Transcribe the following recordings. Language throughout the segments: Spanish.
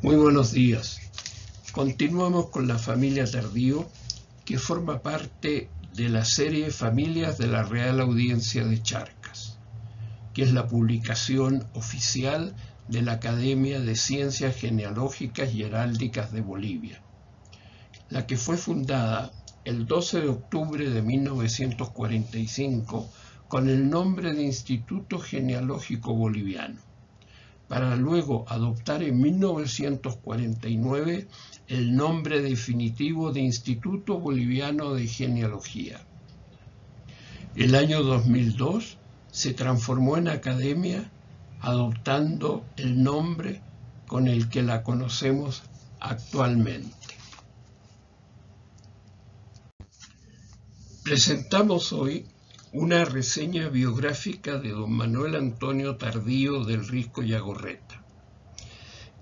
Muy buenos días. Continuamos con la familia Tardío, que forma parte de la serie Familias de la Real Audiencia de Charcas, que es la publicación oficial de la Academia de Ciencias Genealógicas y Heráldicas de Bolivia, la que fue fundada el 12 de octubre de 1945 con el nombre de Instituto Genealógico Boliviano, para luego adoptar en 1949 el nombre definitivo de Instituto Boliviano de Genealogía. El año 2002 se transformó en academia, adoptando el nombre con el que la conocemos actualmente. Presentamos hoy una reseña biográfica de don Manuel Antonio Tardío del Risco y Agorreta.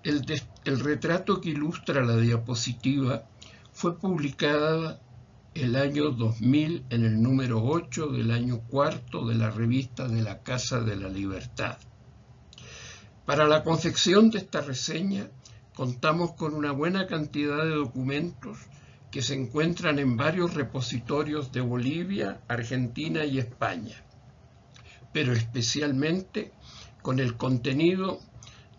El retrato que ilustra la diapositiva fue publicada el año 2000 en el número 8 del año cuarto de la revista de la Casa de la Libertad. Para la confección de esta reseña contamos con una buena cantidad de documentos que se encuentran en varios repositorios de Bolivia, Argentina y España, pero especialmente con el contenido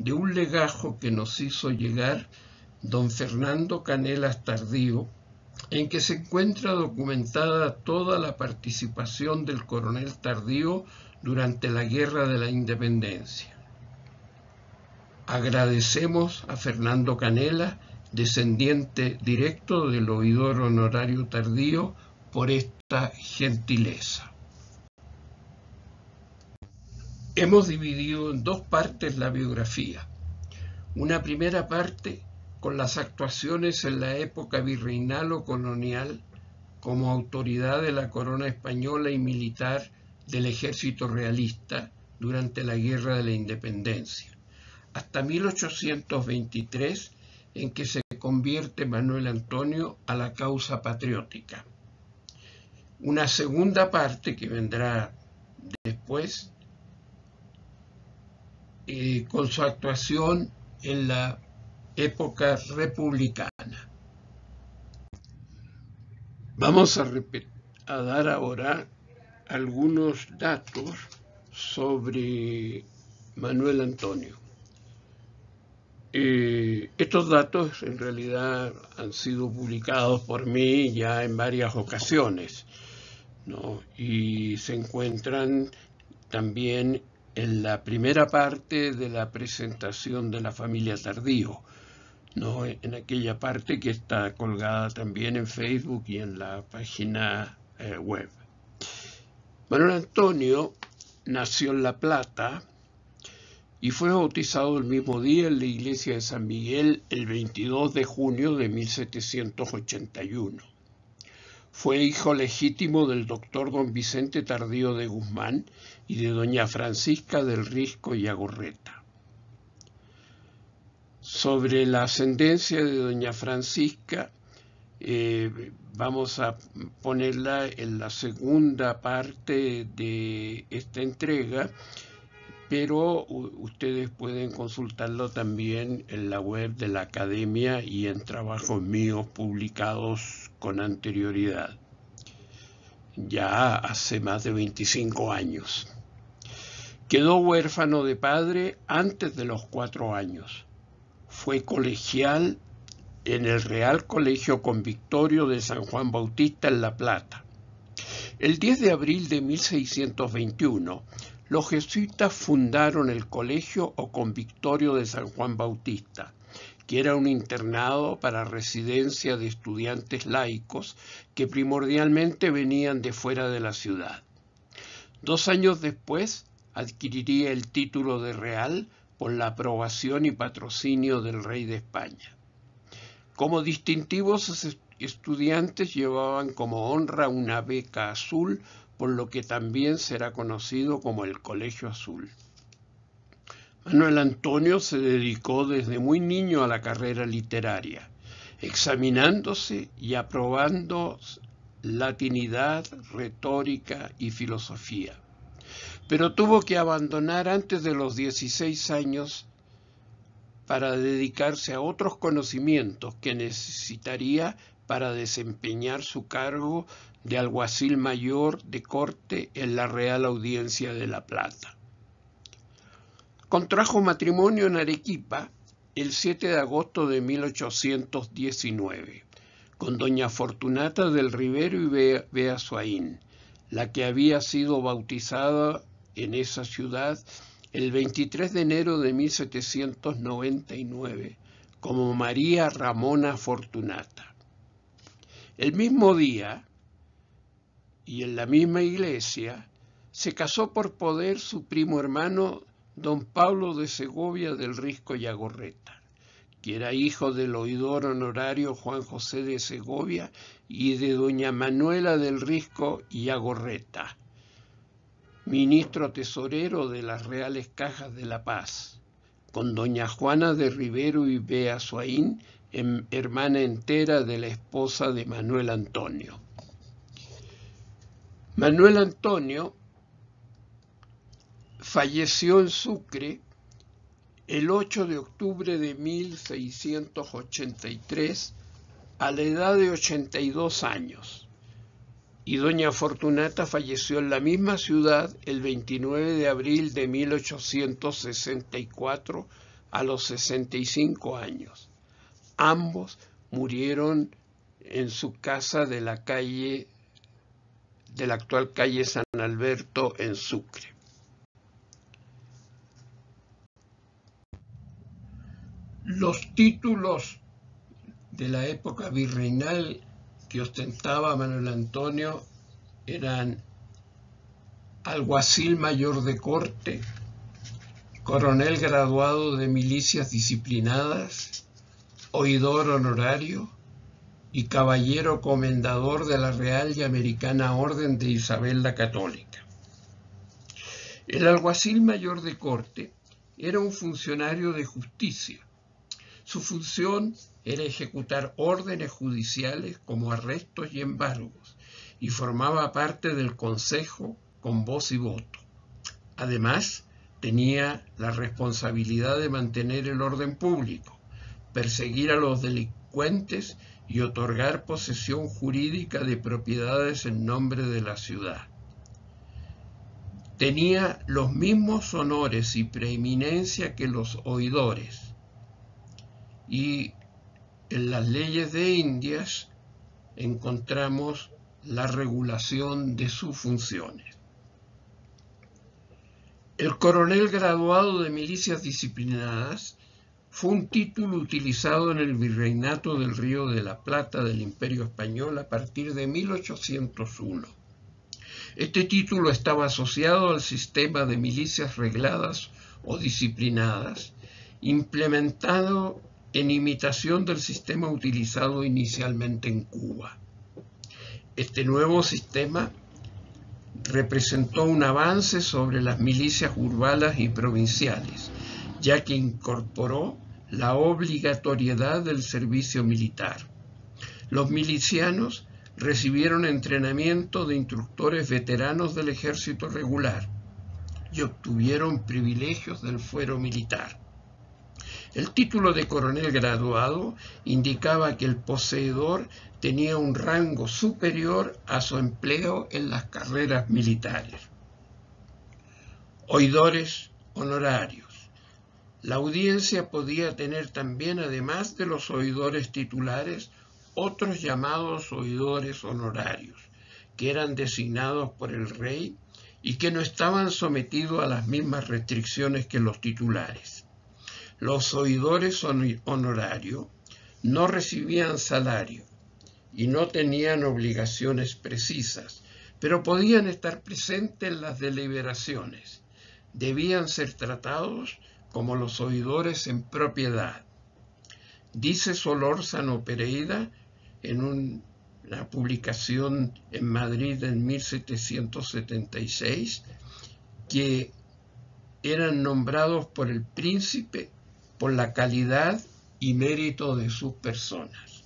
de un legajo que nos hizo llegar don Fernando Canelas Tardío, en que se encuentra documentada toda la participación del coronel Tardío durante la Guerra de la Independencia. Agradecemos a Fernando Canelas, descendiente directo del oidor honorario Tardío, por esta gentileza. Hemos dividido en dos partes la biografía. Una primera parte con las actuaciones en la época virreinal o colonial como autoridad de la corona española y militar del ejército realista durante la Guerra de la Independencia, hasta 1823, en que se convierte Manuel Antonio a la causa patriótica. Una segunda parte que vendrá después, con su actuación en la época republicana. Vamos a dar ahora algunos datos sobre Manuel Antonio. Estos datos en realidad han sido publicados por mí ya en varias ocasiones, ¿no? Y se encuentran también en la primera parte de la presentación de la familia Tardío, ¿no? En aquella parte que está colgada también en Facebook y en la página web. Manuel Antonio nació en La Plata y fue bautizado el mismo día en la iglesia de San Miguel el 22 de junio de 1781. Fue hijo legítimo del doctor don Vicente Tardío de Guzmán y de doña Francisca del Risco y Agorreta. Sobre la ascendencia de doña Francisca, vamos a ponerla en la segunda parte de esta entrega, pero ustedes pueden consultarlo también en la web de la Academia y en trabajos míos publicados con anterioridad, ya hace más de 25 años. Quedó huérfano de padre antes de los 4 años. Fue colegial en el Real Colegio Convictorio de San Juan Bautista en La Plata. El 10 de abril de 1621, los jesuitas fundaron el Colegio o Convictorio de San Juan Bautista, que era un internado para residencia de estudiantes laicos que primordialmente venían de fuera de la ciudad. 2 años después adquiriría el título de real por la aprobación y patrocinio del rey de España. Como distintivos, los estudiantes llevaban como honra una beca azul, por lo que también será conocido como el Colegio Azul. Manuel Antonio se dedicó desde muy niño a la carrera literaria, examinándose y aprobando latinidad, retórica y filosofía. Pero tuvo que abandonar antes de los 16 años para dedicarse a otros conocimientos que necesitaría para desempeñar su cargo de alguacil mayor de corte en la Real Audiencia de La Plata. Contrajo matrimonio en Arequipa el 7 de agosto de 1819 con doña Fortunata del Rivero y Beazuaín, la que había sido bautizada en esa ciudad el 23 de enero de 1799 como María Ramona Fortunata. El mismo día, y en la misma iglesia, se casó por poder su primo hermano don Pablo de Segovia del Risco y Agorreta, que era hijo del oidor honorario Juan José de Segovia y de doña Manuela del Risco y Agorreta, ministro tesorero de las Reales Cajas de La Paz, con doña Juana de Rivero y Beazuaín, hermana entera de la esposa de Manuel Antonio. Manuel Antonio falleció en Sucre el 8 de octubre de 1683 a la edad de 82 años, y doña Fortunata falleció en la misma ciudad el 29 de abril de 1864 a los 65 años. Ambos murieron en su casa de la actual calle San Alberto en Sucre. Los títulos de la época virreinal que ostentaba Manuel Antonio eran alguacil mayor de corte, coronel graduado de milicias disciplinadas, oidor honorario y caballero comendador de la Real y Americana Orden de Isabel la Católica. El alguacil mayor de corte era un funcionario de justicia. Su función era ejecutar órdenes judiciales como arrestos y embargos, y formaba parte del Consejo con voz y voto. Además, tenía la responsabilidad de mantener el orden público, perseguir a los delincuentes y otorgar posesión jurídica de propiedades en nombre de la ciudad. Tenía los mismos honores y preeminencia que los oidores, y en las leyes de Indias encontramos la regulación de sus funciones. El coronel graduado de milicias disciplinadas fue un título utilizado en el virreinato del Río de la Plata del Imperio Español a partir de 1801. Este título estaba asociado al sistema de milicias regladas o disciplinadas, implementado en imitación del sistema utilizado inicialmente en Cuba. Este nuevo sistema representó un avance sobre las milicias urbanas y provinciales, ya que incorporó la obligatoriedad del servicio militar. Los milicianos recibieron entrenamiento de instructores veteranos del ejército regular y obtuvieron privilegios del fuero militar. El título de coronel graduado indicaba que el poseedor tenía un rango superior a su empleo en las carreras militares. Oidores honorarios. La audiencia podía tener también, además de los oidores titulares, otros llamados oidores honorarios, que eran designados por el rey y que no estaban sometidos a las mismas restricciones que los titulares. Los oidores honorarios no recibían salario y no tenían obligaciones precisas, pero podían estar presentes en las deliberaciones. Debían ser tratados como los oidores en propiedad. Dice Solórzano Pereira en una publicación en Madrid en 1776 que eran nombrados por el príncipe por la calidad y mérito de sus personas.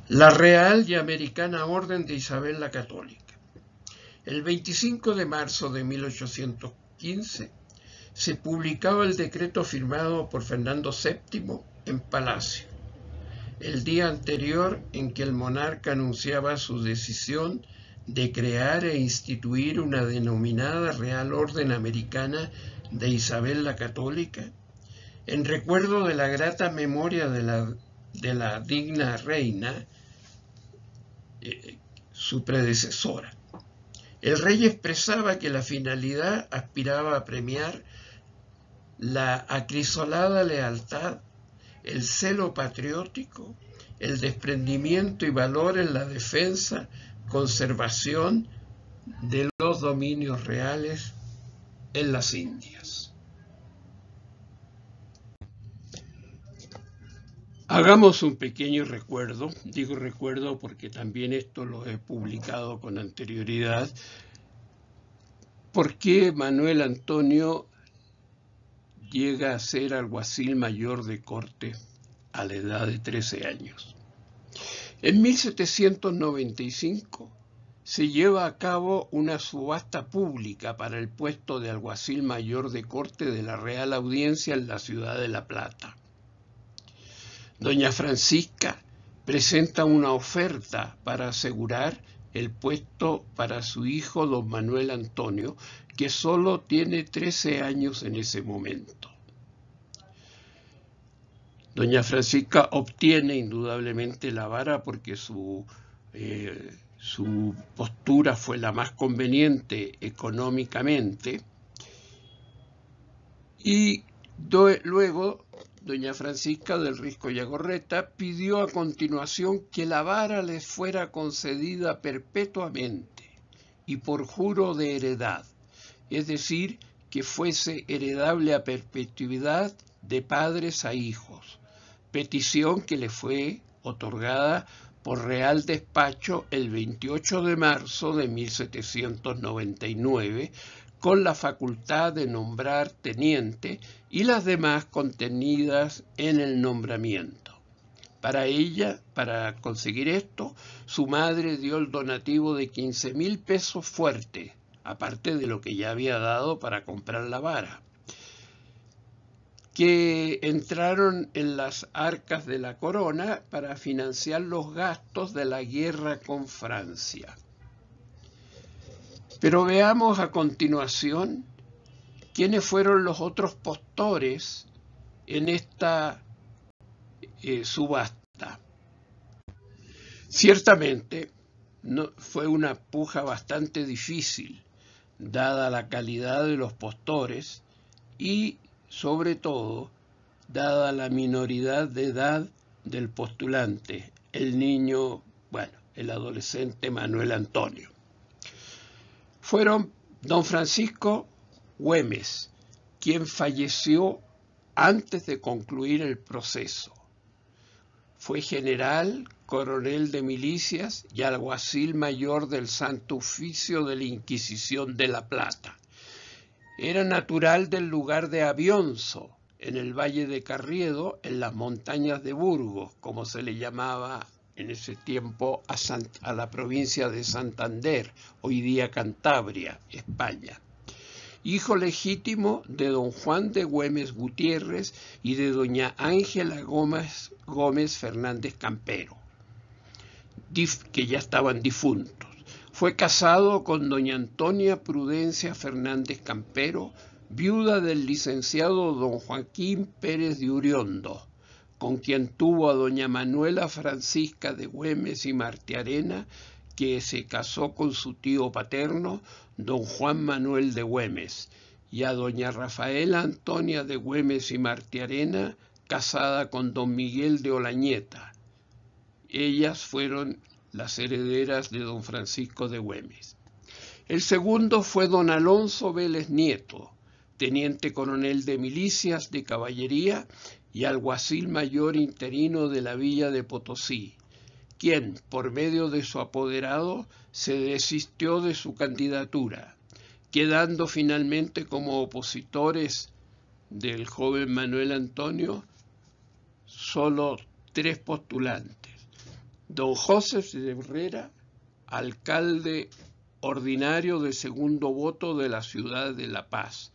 La Real y Americana Orden de Isabel la Católica. El 25 de marzo de 1815 se publicaba el decreto firmado por Fernando VII en Palacio, el día anterior en que el monarca anunciaba su decisión de crear e instituir una denominada Real Orden Americana de Isabel la Católica, en recuerdo de la grata memoria de la digna reina, su predecesora. El rey expresaba que la finalidad aspiraba a premiar la acrisolada lealtad, el celo patriótico, el desprendimiento y valor en la defensa, conservación de los dominios reales en las Indias. Hagamos un pequeño recuerdo, digo recuerdo porque también esto lo he publicado con anterioridad, por qué Manuel Antonio llega a ser alguacil mayor de corte a la edad de 13 años. En 1795 se lleva a cabo una subasta pública para el puesto de alguacil mayor de corte de la Real Audiencia en la ciudad de La Plata. Doña Francisca presenta una oferta para asegurar el puesto para su hijo don Manuel Antonio, que solo tiene 13 años en ese momento. Doña Francisca obtiene indudablemente la vara porque su postura fue la más conveniente económicamente, y luego doña Francisca del Risco y Agorreta pidió a continuación que la vara les fuera concedida perpetuamente y por juro de heredad, es decir, que fuese heredable a perpetuidad de padres a hijos, petición que le fue otorgada por Real Despacho el 28 de marzo de 1799, con la facultad de nombrar teniente y las demás contenidas en el nombramiento. Para ella, para conseguir esto, su madre dio el donativo de 15.000 pesos fuertes, aparte de lo que ya había dado para comprar la vara, que entraron en las arcas de la corona para financiar los gastos de la guerra con Francia. Pero veamos a continuación quiénes fueron los otros postores en esta subasta. Ciertamente fue una puja bastante difícil, dada la calidad de los postores y, sobre todo, dada la minoridad de edad del postulante, el niño, el adolescente Manuel Antonio. Fueron don Francisco Güemes, quien falleció antes de concluir el proceso. Fue general, coronel de milicias y alguacil mayor del Santo Oficio de la Inquisición de La Plata. Era natural del lugar de Avionzo, en el Valle de Carriedo, en las montañas de Burgos, como se le llamaba en ese tiempo a la provincia de Santander, hoy día Cantabria, España. Hijo legítimo de don Juan de Güemes Gutiérrez y de doña Ángela Gómez Fernández Campero, que ya estaban difuntos. Fue casado con doña Antonia Prudencia Fernández Campero, viuda del licenciado don Joaquín Pérez de Uriondo, con quien tuvo a doña Manuela Francisca de Güemes y Martiarena, que se casó con su tío paterno, don Juan Manuel de Güemes, y a doña Rafaela Antonia de Güemes y Martiarena, casada con don Miguel de Olañeta. Ellas fueron las herederas de don Francisco de Güemes. El segundo fue don Alonso Vélez Nieto, teniente coronel de milicias de caballería y alguacil mayor interino de la villa de Potosí, quien, por medio de su apoderado, se desistió de su candidatura, quedando finalmente como opositores del joven Manuel Antonio solo 3 postulantes: don José de Herrera, alcalde ordinario de segundo voto de la ciudad de La Paz,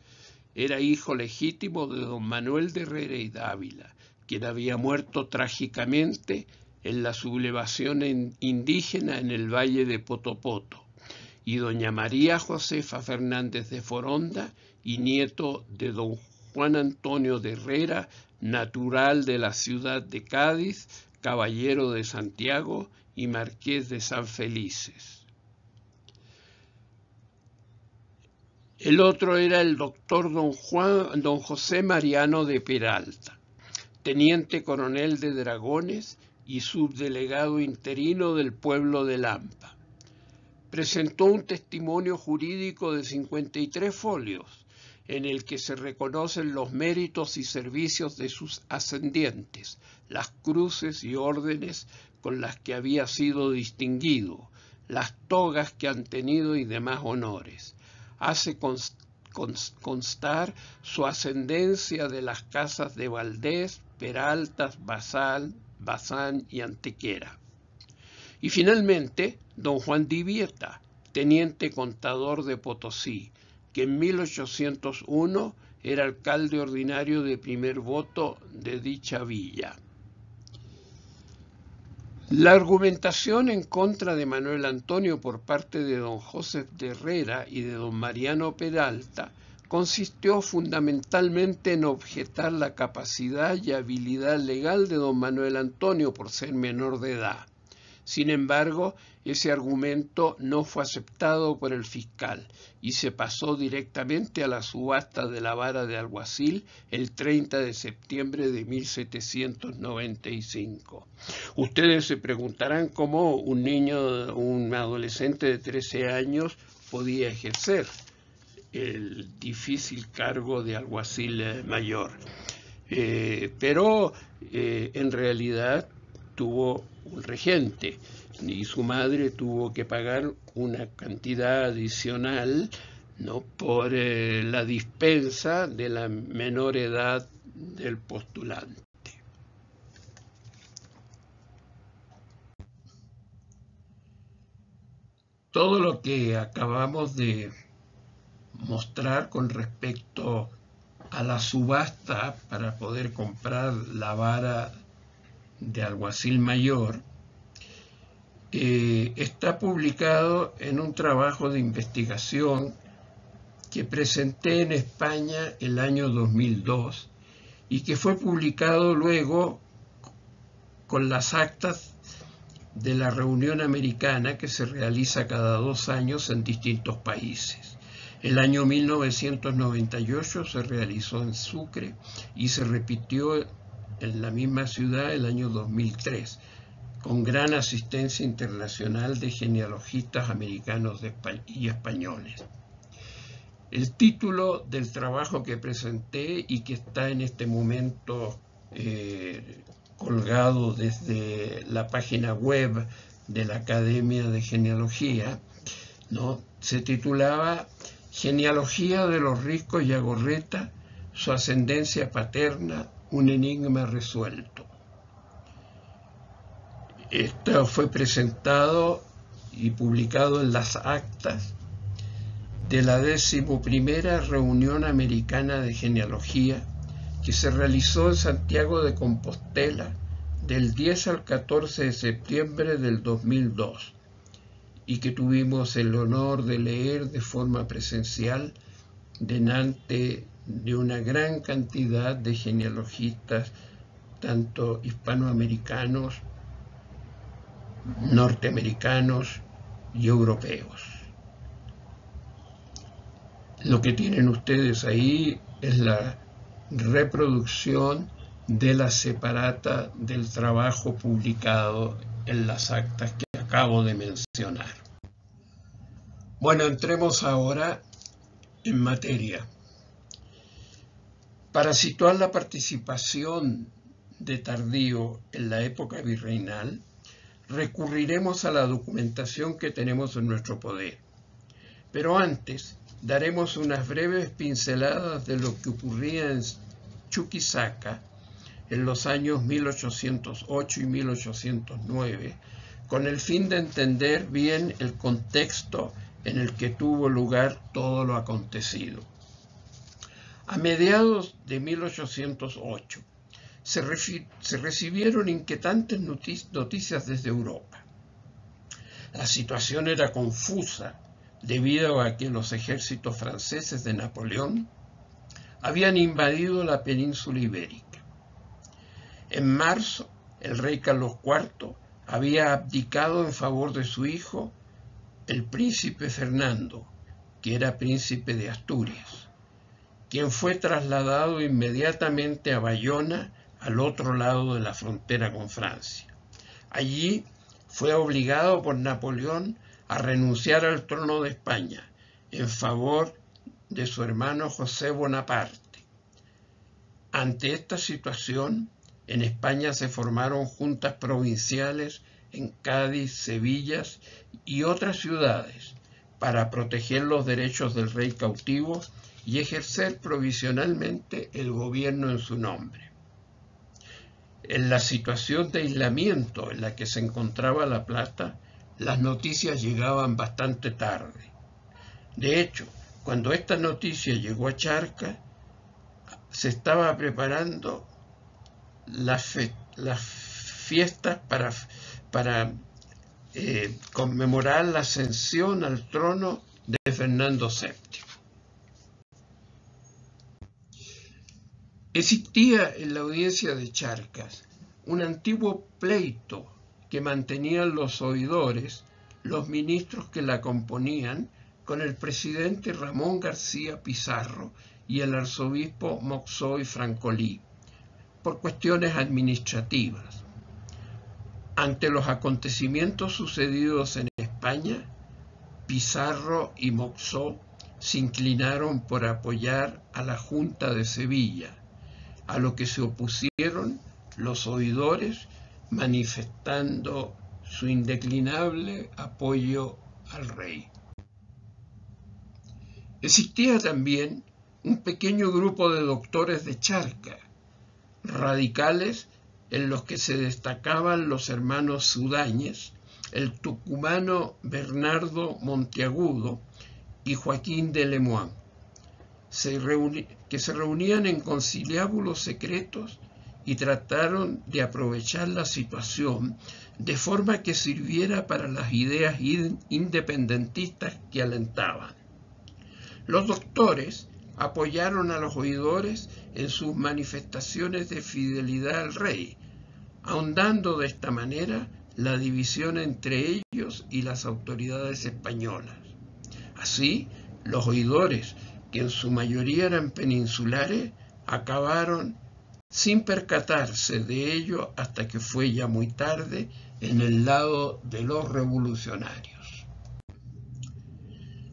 era hijo legítimo de don Manuel de Herrera y Dávila, quien había muerto trágicamente en la sublevación indígena en el valle de Potopoto, y doña María Josefa Fernández de Foronda, y nieto de don Juan Antonio de Herrera, natural de la ciudad de Cádiz, caballero de Santiago y marqués de San Felices. El otro era el doctor don José Mariano de Peralta, teniente coronel de dragones y subdelegado interino del pueblo de Lampa. Presentó un testimonio jurídico de 53 folios, en el que se reconocen los méritos y servicios de sus ascendientes, las cruces y órdenes con las que había sido distinguido, las togas que han tenido y demás honores. Hace constar su ascendencia de las casas de Valdés, Peraltas, Bazán y Antequera. Y finalmente, don Juan Divieta, teniente contador de Potosí, que en 1801 era alcalde ordinario de primer voto de dicha villa. La argumentación en contra de Manuel Antonio por parte de don José de Herrera y de don Mariano Peralta consistió fundamentalmente en objetar la capacidad y habilidad legal de don Manuel Antonio por ser menor de edad. Sin embargo, ese argumento no fue aceptado por el fiscal y se pasó directamente a la subasta de la vara de alguacil el 30 de septiembre de 1795. Ustedes se preguntarán cómo un adolescente de 13 años podía ejercer el difícil cargo de alguacil mayor. Pero en realidad tuvo un regente y su madre tuvo que pagar una cantidad adicional, ¿no?, por la dispensa de la menor edad del postulante. Todo lo que acabamos de mostrar con respecto a la subasta para poder comprar la vara de alguacil mayor está publicado en un trabajo de investigación que presenté en España el año 2002 y que fue publicado luego con las actas de la reunión americana que se realiza cada 2 años en distintos países. El año 1998 se realizó en Sucre y se repitió en la misma ciudad el año 2003, con gran asistencia internacional de genealogistas americanos y españoles. El título del trabajo que presenté y que está en este momento colgado desde la página web de la Academia de Genealogía, ¿no?, se titulaba Genealogía de los Riscos Llagorreta, su ascendencia paterna, un enigma resuelto. Esto fue presentado y publicado en las actas de la 11ª Reunión Americana de Genealogía que se realizó en Santiago de Compostela del 10 al 14 de septiembre del 2002 y que tuvimos el honor de leer de forma presencial delante de una gran cantidad de genealogistas, tanto hispanoamericanos, norteamericanos y europeos. Lo que tienen ustedes ahí es la reproducción de la separata del trabajo publicado en las actas que acabo de mencionar. Bueno, entremos ahora en materia. Para situar la participación de Tardío en la época virreinal, recurriremos a la documentación que tenemos en nuestro poder. Pero antes, daremos unas breves pinceladas de lo que ocurría en Chuquisaca en los años 1808 y 1809, con el fin de entender bien el contexto en el que tuvo lugar todo lo acontecido. A mediados de 1808 se recibieron inquietantes noticias desde Europa. La situación era confusa debido a que los ejércitos franceses de Napoleón habían invadido la península ibérica. En marzo, el rey Carlos IV había abdicado en favor de su hijo, el príncipe Fernando, que era príncipe de Asturias, quien fue trasladado inmediatamente a Bayona, al otro lado de la frontera con Francia. Allí fue obligado por Napoleón a renunciar al trono de España en favor de su hermano José Bonaparte. Ante esta situación, en España se formaron juntas provinciales en Cádiz, Sevilla y otras ciudades para proteger los derechos del rey cautivo y ejercer provisionalmente el gobierno en su nombre. En la situación de aislamiento en la que se encontraba La Plata, las noticias llegaban bastante tarde. De hecho, cuando esta noticia llegó a Charcas, se estaba preparando las fiestas para conmemorar la ascensión al trono de Fernando VII. Existía en la audiencia de Charcas un antiguo pleito que mantenían los oidores, los ministros que la componían, con el presidente Ramón García Pizarro y el arzobispo Moxó y Francolí, por cuestiones administrativas. Ante los acontecimientos sucedidos en España, Pizarro y Moxó se inclinaron por apoyar a la Junta de Sevilla, a lo que se opusieron los oidores, manifestando su indeclinable apoyo al rey. Existía también un pequeño grupo de doctores de Charcas, radicales, en los que se destacaban los hermanos Zudáñez, el tucumano Bernardo Monteagudo y Joaquín de Lemoine, que se reunían en conciliábulos secretos y trataron de aprovechar la situación de forma que sirviera para las ideas independentistas que alentaban. Los doctores apoyaron a los oidores en sus manifestaciones de fidelidad al rey, ahondando de esta manera la división entre ellos y las autoridades españolas. Así, los oidores, que en su mayoría eran peninsulares, acabaron sin percatarse de ello hasta que fue ya muy tarde en el lado de los revolucionarios.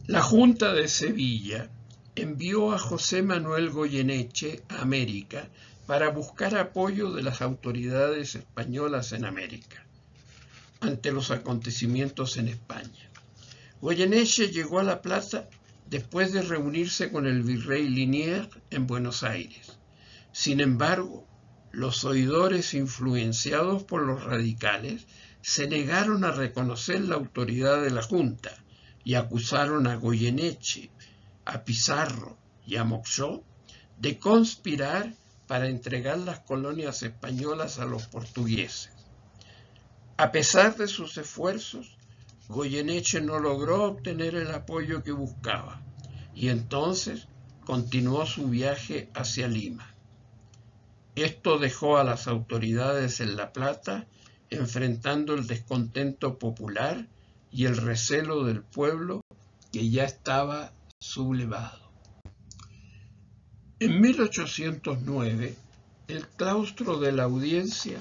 La Junta de Sevilla envió a José Manuel Goyeneche a América para buscar apoyo de las autoridades españolas en América ante los acontecimientos en España. Goyeneche llegó a La Plata después de reunirse con el virrey Liniers en Buenos Aires. Sin embargo, los oidores influenciados por los radicales se negaron a reconocer la autoridad de la Junta y acusaron a Goyeneche, a Pizarro y a Moxó de conspirar para entregar las colonias españolas a los portugueses. A pesar de sus esfuerzos, Goyeneche no logró obtener el apoyo que buscaba y entonces continuó su viaje hacia Lima. Esto dejó a las autoridades en La Plata enfrentando el descontento popular y el recelo del pueblo que ya estaba sublevado. En 1809, el claustro de la audiencia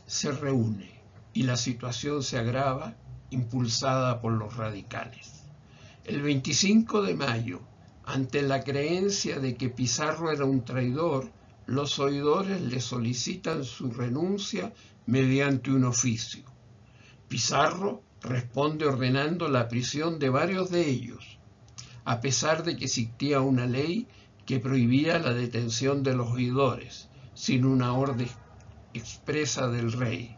se reúne y la situación se agrava, impulsada por los radicales. El 25 de mayo, ante la creencia de que Pizarro era un traidor, los oidores le solicitan su renuncia mediante un oficio. Pizarro responde ordenando la prisión de varios de ellos, a pesar de que existía una ley que prohibía la detención de los oidores, sin una orden expresa del rey,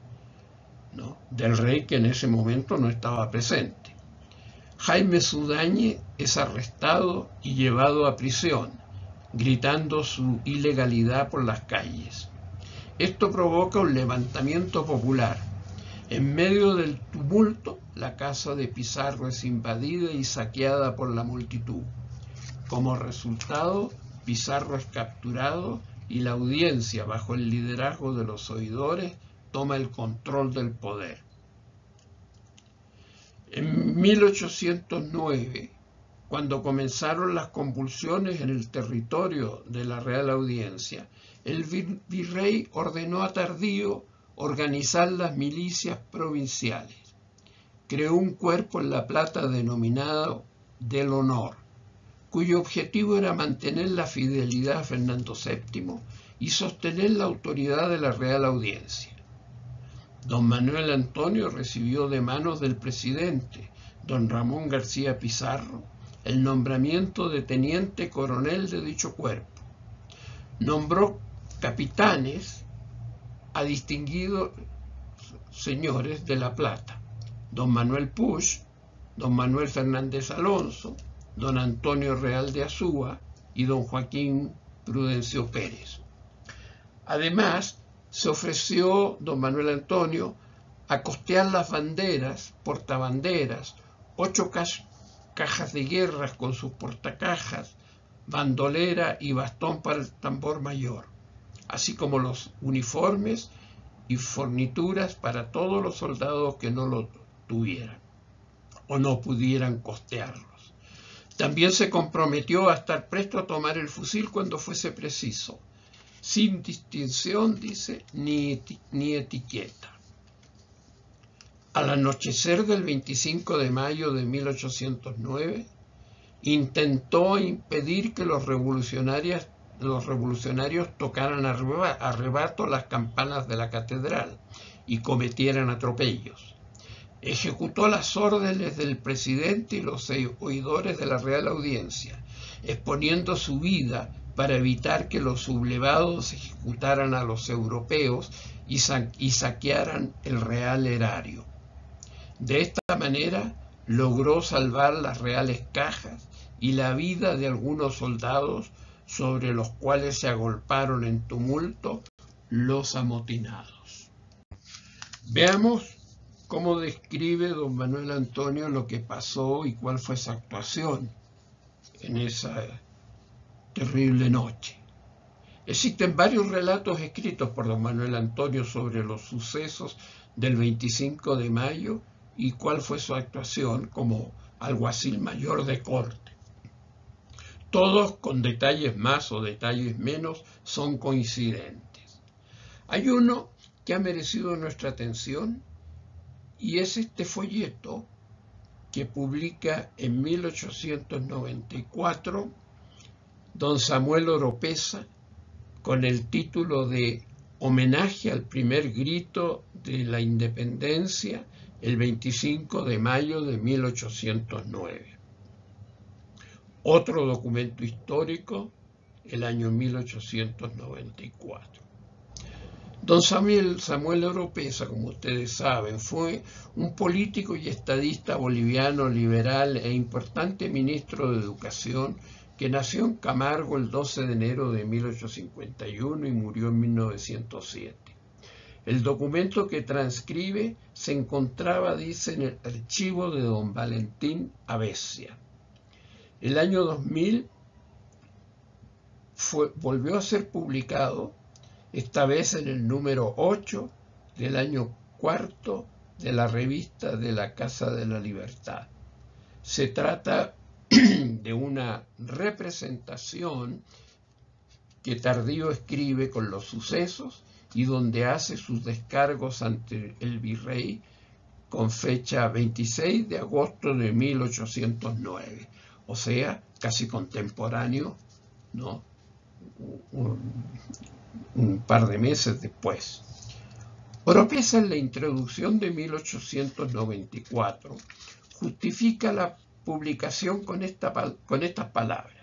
del rey que en ese momento no estaba presente. Jaime Zudáñez es arrestado y llevado a prisión, gritando su ilegalidad por las calles. Esto provoca un levantamiento popular. En medio del tumulto, la casa de Pizarro es invadida y saqueada por la multitud. Como resultado, Pizarro es capturado y la audiencia, bajo el liderazgo de los oidores, toma el control del poder. En 1809, cuando comenzaron las convulsiones en el territorio de la Real Audiencia, el virrey ordenó a Tardío organizar las milicias provinciales. Creó un cuerpo en La Plata denominado del Honor, cuyo objetivo era mantener la fidelidad a Fernando VII y sostener la autoridad de la Real Audiencia. Don Manuel Antonio recibió de manos del presidente, don Ramón García Pizarro, el nombramiento de teniente coronel de dicho cuerpo. Nombró capitanes a distinguidos señores de La Plata: don Manuel Puig, don Manuel Fernández Alonso, don Antonio Real de Azúa y don Joaquín Prudencio Pérez. Además, se ofreció don Manuel Antonio a costear las banderas, portabanderas, 8 cajas de guerras con sus portacajas, bandolera y bastón para el tambor mayor, así como los uniformes y fornituras para todos los soldados que no lo tuvieran o no pudieran costearlos. También se comprometió a estar presto a tomar el fusil cuando fuese preciso, sin distinción, dice, ni etiqueta. Al anochecer del 25 de mayo de 1809, intentó impedir que los revolucionarios tocaran a rebato las campanas de la catedral y cometieran atropellos. Ejecutó las órdenes del presidente y los oidores de la Real Audiencia, exponiendo su vida para evitar que los sublevados ejecutaran a los europeos y saquearan el real erario. De esta manera logró salvar las reales cajas y la vida de algunos soldados sobre los cuales se agolparon en tumulto los amotinados. Veamos cómo describe don Manuel Antonio lo que pasó y cuál fue su actuación en esa terrible noche. Existen varios relatos escritos por don Manuel Antonio sobre los sucesos del 25 de mayo y cuál fue su actuación como alguacil mayor de corte. Todos, con detalles más o detalles menos, son coincidentes. Hay uno que ha merecido nuestra atención y es este folleto que publica en 1894 don Samuel Oropesa con el título de Homenaje al primer grito de la independencia el 25 de mayo de 1809. Otro documento histórico, el año 1894. Don Samuel Oropesa, como ustedes saben, fue un político y estadista boliviano liberal e importante ministro de Educación que nació en Camargo el 12 de enero de 1851 y murió en 1907. El documento que transcribe se encontraba, dice, en el archivo de don Valentín Avesia. El año 2000 volvió a ser publicado, esta vez en el número 8 del año 4 de la revista de la Casa de la Libertad. Se trata de una representación que Tardío escribe con los sucesos y donde hace sus descargos ante el virrey con fecha 26 de agosto de 1809, o sea, casi contemporáneo, ¿no? Un par de meses después. Oropesa, en la introducción de 1894, justifica la publicación con estas palabras: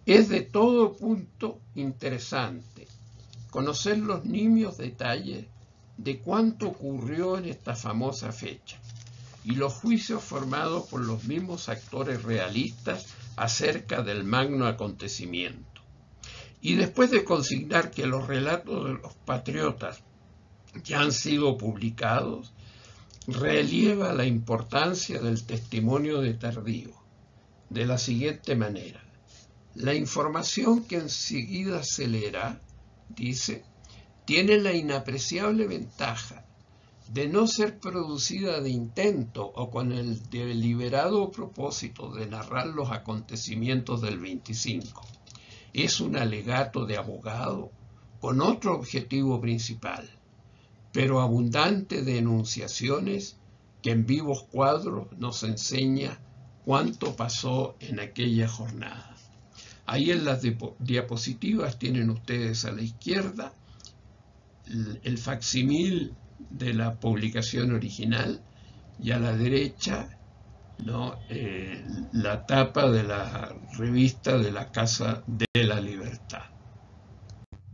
es de todo punto interesante conocer los nimios detalles de cuánto ocurrió en esta famosa fecha y los juicios formados por los mismos actores realistas acerca del magno acontecimiento. Y después de consignar que los relatos de los patriotas ya han sido publicados, relieva la importancia del testimonio de Tardío de la siguiente manera. La información que enseguida se leerá, dice, tiene la inapreciable ventaja de no ser producida de intento o con el deliberado propósito de narrar los acontecimientos del 25. Es un alegato de abogado con otro objetivo principal, pero abundante de enunciaciones que en vivos cuadros nos enseña cuánto pasó en aquella jornada. Ahí en las diapositivas tienen ustedes a la izquierda el facsimil de la publicación original y a la derecha, ¿no?, la tapa de la revista de la Casa de la Libertad.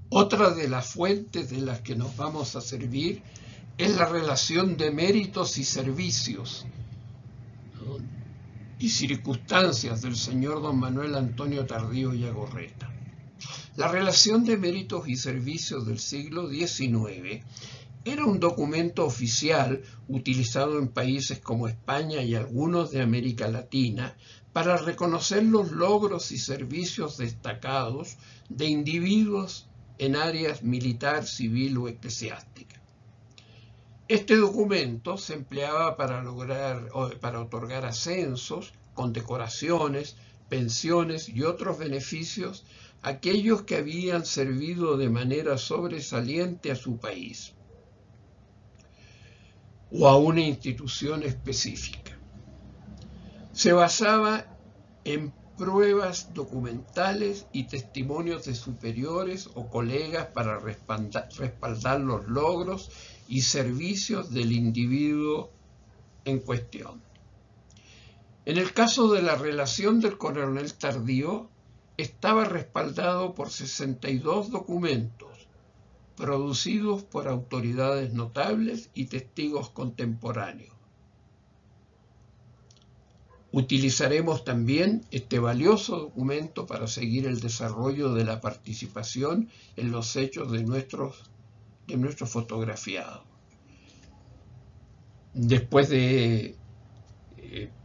Otra de las fuentes de las que nos vamos a servir es la relación de méritos y servicios, ¿no?, y circunstancias del señor don Manuel Antonio Tardío Llagorreta. La relación de méritos y servicios del siglo XIX era un documento oficial utilizado en países como España y algunos de América Latina para reconocer los logros y servicios destacados de individuos en áreas militar, civil o eclesiástica. Este documento se empleaba para otorgar ascensos, condecoraciones, pensiones y otros beneficios a aquellos que habían servido de manera sobresaliente a su país o a una institución específica. Se basaba en pruebas documentales y testimonios de superiores o colegas para respaldar los logros y servicios del individuo en cuestión. En el caso de la relación del coronel Tardío, estaba respaldado por 62 documentos producidos por autoridades notables y testigos contemporáneos. Utilizaremos también este valioso documento para seguir el desarrollo de la participación en los hechos de nuestro fotografiado. Después de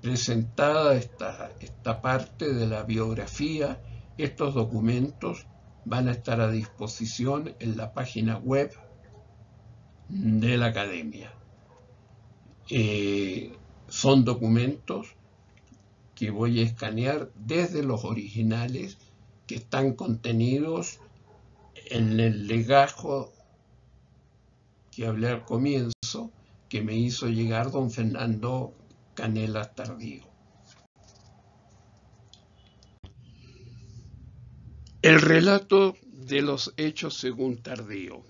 presentada esta parte de la biografía, estos documentos van a estar a disposición en la página web de la Academia. Son documentos que voy a escanear desde los originales que están contenidos en el legajo que hablé al comienzo, que me hizo llegar don Fernando Canelas Tardío. El relato de los hechos según Tardío.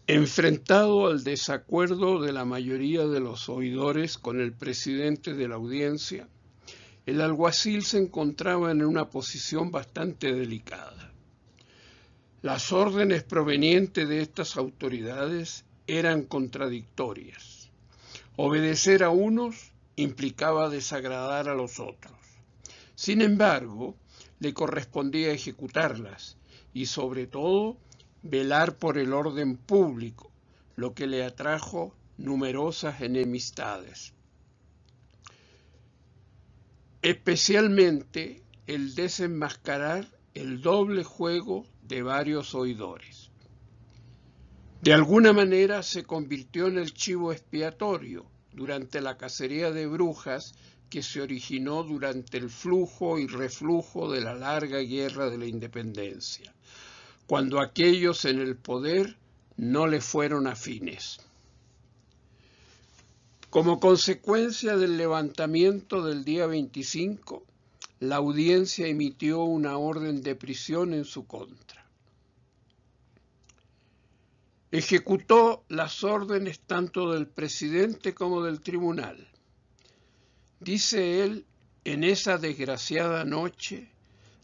Enfrentado al desacuerdo de la mayoría de los oidores con el presidente de la audiencia, el alguacil se encontraba en una posición bastante delicada. Las órdenes provenientes de estas autoridades eran contradictorias. Obedecer a unos implicaba desagradar a los otros. Sin embargo, le correspondía ejecutarlas y, sobre todo, velar por el orden público, lo que le atrajo numerosas enemistades. Especialmente el desenmascarar el doble juego de varios oidores. De alguna manera se convirtió en el chivo expiatorio durante la cacería de brujas que se originó durante el flujo y reflujo de la larga guerra de la independencia, cuando aquellos en el poder no le fueron afines. Como consecuencia del levantamiento del día 25, la audiencia emitió una orden de prisión en su contra. Ejecutó las órdenes tanto del presidente como del tribunal. Dice él, en esa desgraciada noche,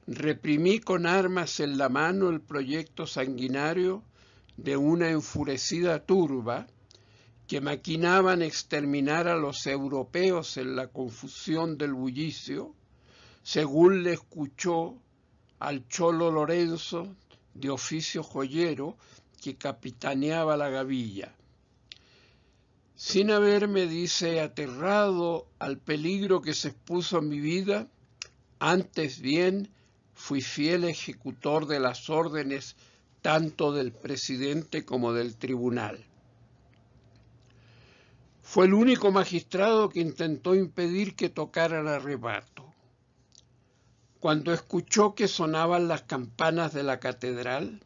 reprimí con armas en la mano el proyecto sanguinario de una enfurecida turba que maquinaban exterminar a los europeos en la confusión del bullicio, según le escuchó al cholo Lorenzo, de oficio joyero, que capitaneaba la gavilla. Sin haberme, dice, aterrado al peligro que se expuso a mi vida, antes bien fui fiel ejecutor de las órdenes tanto del presidente como del tribunal. Fue el único magistrado que intentó impedir que tocaran a rebato. Cuando escuchó que sonaban las campanas de la catedral,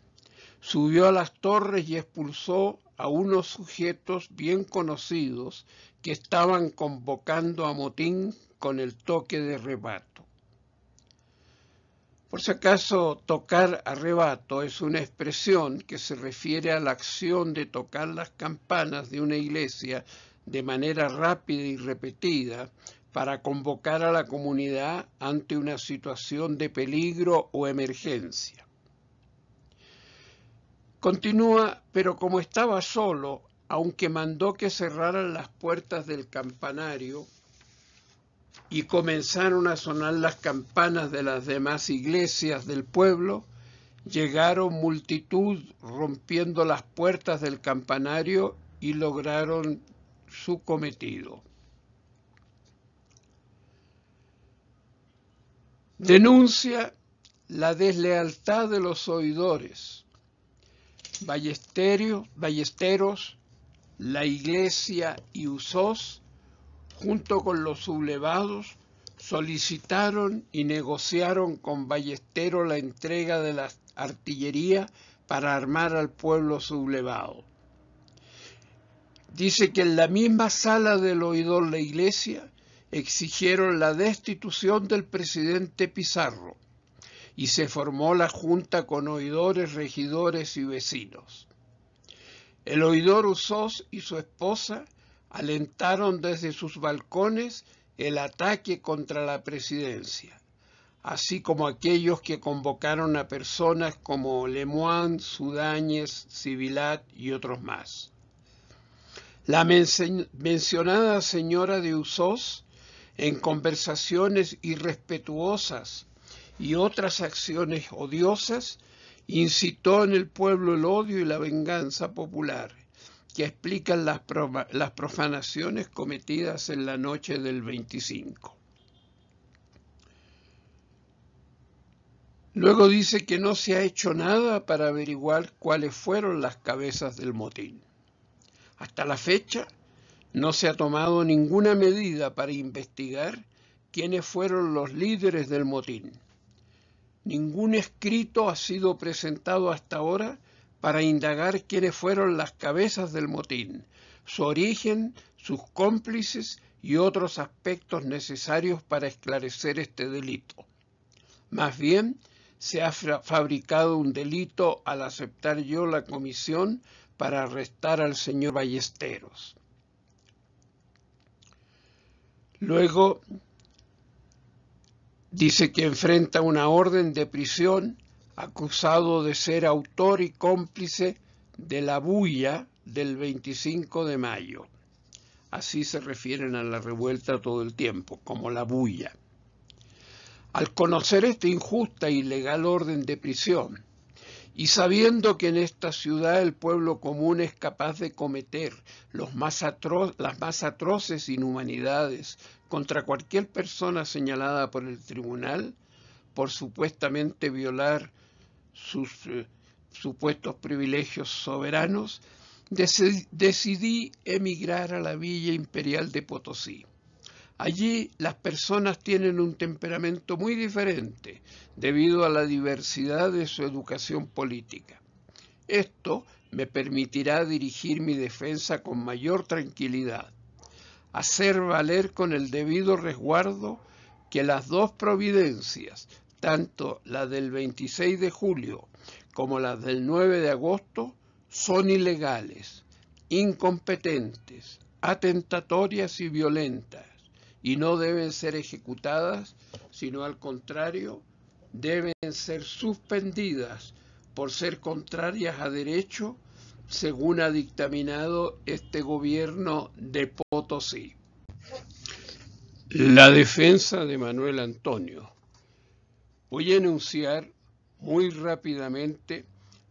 subió a las torres y expulsó a unos sujetos bien conocidos que estaban convocando a motín con el toque de rebato. Por si acaso, tocar a rebato es una expresión que se refiere a la acción de tocar las campanas de una iglesia de manera rápida y repetida para convocar a la comunidad ante una situación de peligro o emergencia. Continúa, pero como estaba solo, aunque mandó que cerraran las puertas del campanario y comenzaron a sonar las campanas de las demás iglesias del pueblo, llegaron multitud rompiendo las puertas del campanario y lograron su cometido. Denuncia la deslealtad de los oidores, ballesteros, la iglesia y Usós, junto con los sublevados, solicitaron y negociaron con Ballesteros la entrega de la artillería para armar al pueblo sublevado. Dice que en la misma sala del oidor la iglesia exigieron la destitución del presidente Pizarro y se formó la junta con oidores, regidores y vecinos. El oidor Usós y su esposa alentaron desde sus balcones el ataque contra la presidencia, así como aquellos que convocaron a personas como Lemoine, Sudáñez, Sibilat y otros más. La mencionada señora de Usós, en conversaciones irrespetuosas y otras acciones odiosas, incitó en el pueblo el odio y la venganza popular, que explican las profanaciones cometidas en la noche del 25. Luego dice que no se ha hecho nada para averiguar cuáles fueron las cabezas del motín. Hasta la fecha no se ha tomado ninguna medida para investigar quiénes fueron los líderes del motín. Ningún escrito ha sido presentado hasta ahora para indagar quiénes fueron las cabezas del motín, su origen, sus cómplices y otros aspectos necesarios para esclarecer este delito. Más bien, se ha fabricado un delito al aceptar yo la comisión para arrestar al señor Ballesteros. Luego dice que enfrenta una orden de prisión acusado de ser autor y cómplice de la bulla del 25 de mayo. Así se refieren a la revuelta todo el tiempo, como la bulla. Al conocer esta injusta e ilegal orden de prisión, y sabiendo que en esta ciudad el pueblo común es capaz de cometer las más atroces inhumanidades contra cualquier persona señalada por el tribunal por supuestamente violar sus supuestos privilegios soberanos, decidí emigrar a la Villa Imperial de Potosí. Allí las personas tienen un temperamento muy diferente debido a la diversidad de su educación política. Esto me permitirá dirigir mi defensa con mayor tranquilidad, hacer valer con el debido resguardo que las dos providencias, tanto la del 26 de julio como las del 9 de agosto, son ilegales, incompetentes, atentatorias y violentas, y no deben ser ejecutadas, sino al contrario, deben ser suspendidas por ser contrarias a derecho, según ha dictaminado este gobierno de Potosí. La defensa de Manuel Antonio. Voy a enunciar muy rápidamente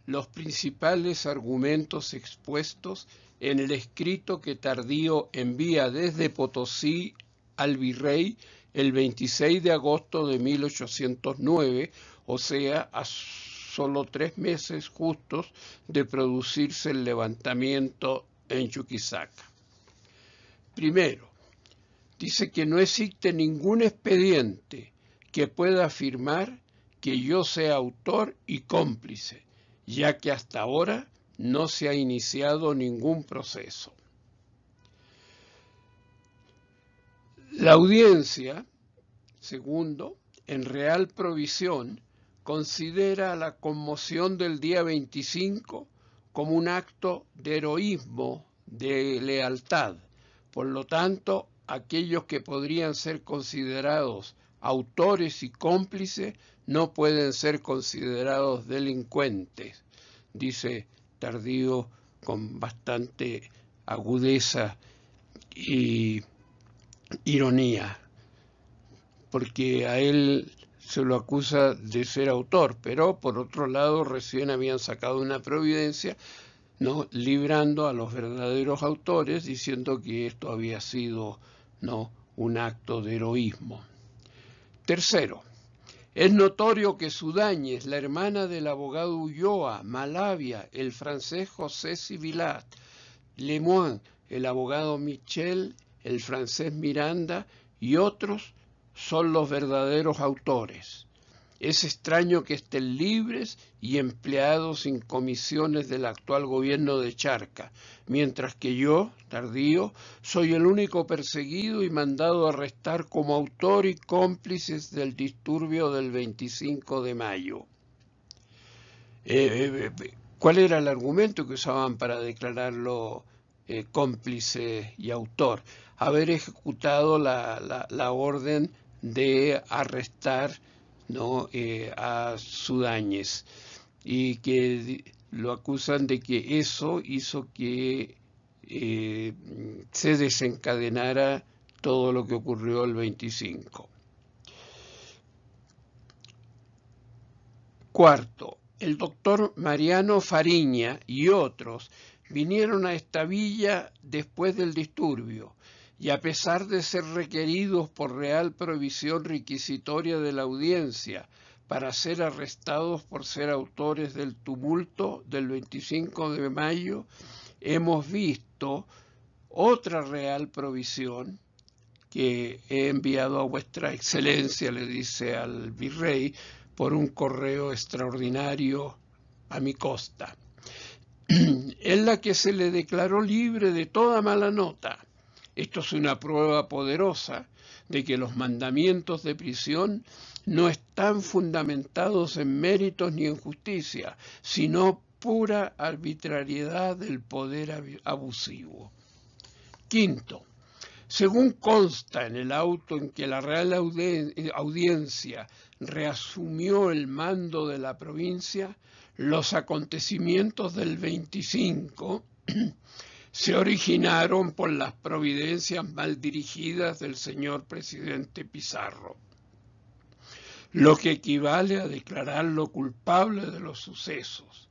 los principales argumentos expuestos en el escrito que Tardío envía desde Potosí al virrey el 26 de agosto de 1809, o sea, a solo 3 meses justos de producirse el levantamiento en Chuquisaca. Primero, dice que no existe ningún expediente que pueda afirmar que yo sea autor y cómplice, ya que hasta ahora no se ha iniciado ningún proceso. La audiencia, segundo, en real provisión, considera la conmoción del día 25 como un acto de heroísmo, de lealtad. Por lo tanto, aquellos que podrían ser considerados autores y cómplices no pueden ser considerados delincuentes, dice Tardío con bastante agudeza y ironía, porque a él se lo acusa de ser autor, pero por otro lado recién habían sacado una providencia, ¿no?, librando a los verdaderos autores, diciendo que esto había sido, ¿no?, un acto de heroísmo. Tercero, es notorio que Sudáñez, la hermana del abogado Ulloa, Malavia, el francés José Sivilat, Lemoine, el abogado Michel, el francés Miranda y otros son los verdaderos autores. Es extraño que estén libres y empleados sin comisiones del actual gobierno de Charca, mientras que yo, Tardío, soy el único perseguido y mandado a arrestar como autor y cómplices del disturbio del 25 de mayo. ¿Cuál era el argumento que usaban para declararlo cómplice y autor? Haber ejecutado la orden de arrestar, ¿no?, a Sudáñez, y que lo acusan de que eso hizo que se desencadenara todo lo que ocurrió el 25. Cuarto, el doctor Mariano Fariña y otros vinieron a esta villa después del disturbio, y a pesar de ser requeridos por real provisión requisitoria de la audiencia para ser arrestados por ser autores del tumulto del 25 de mayo, hemos visto otra real provisión que he enviado a vuestra excelencia, le dice al virrey, por un correo extraordinario a mi costa, en la que se le declaró libre de toda mala nota. Esto es una prueba poderosa de que los mandamientos de prisión no están fundamentados en méritos ni en justicia, sino pura arbitrariedad del poder abusivo. Quinto, según consta en el auto en que la Real Audiencia reasumió el mando de la provincia, los acontecimientos del 25 se originaron por las providencias mal dirigidas del señor presidente Pizarro, lo que equivale a declararlo culpable de los sucesos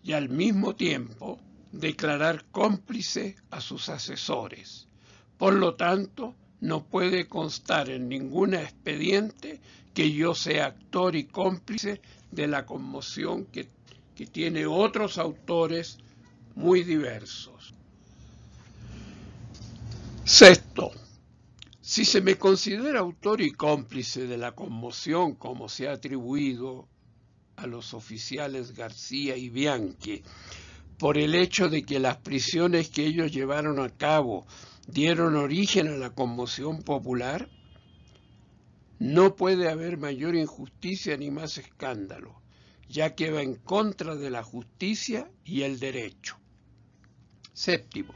y al mismo tiempo declarar cómplice a sus asesores. Por lo tanto, no puede constar en ningún expediente que yo sea actor y cómplice de la conmoción que tiene otros autores muy diversos. Sexto, si se me considera autor y cómplice de la conmoción como se ha atribuido a los oficiales García y Bianchi, por el hecho de que las prisiones que ellos llevaron a cabo dieron origen a la conmoción popular, no puede haber mayor injusticia ni más escándalo, ya que va en contra de la justicia y el derecho. Séptimo,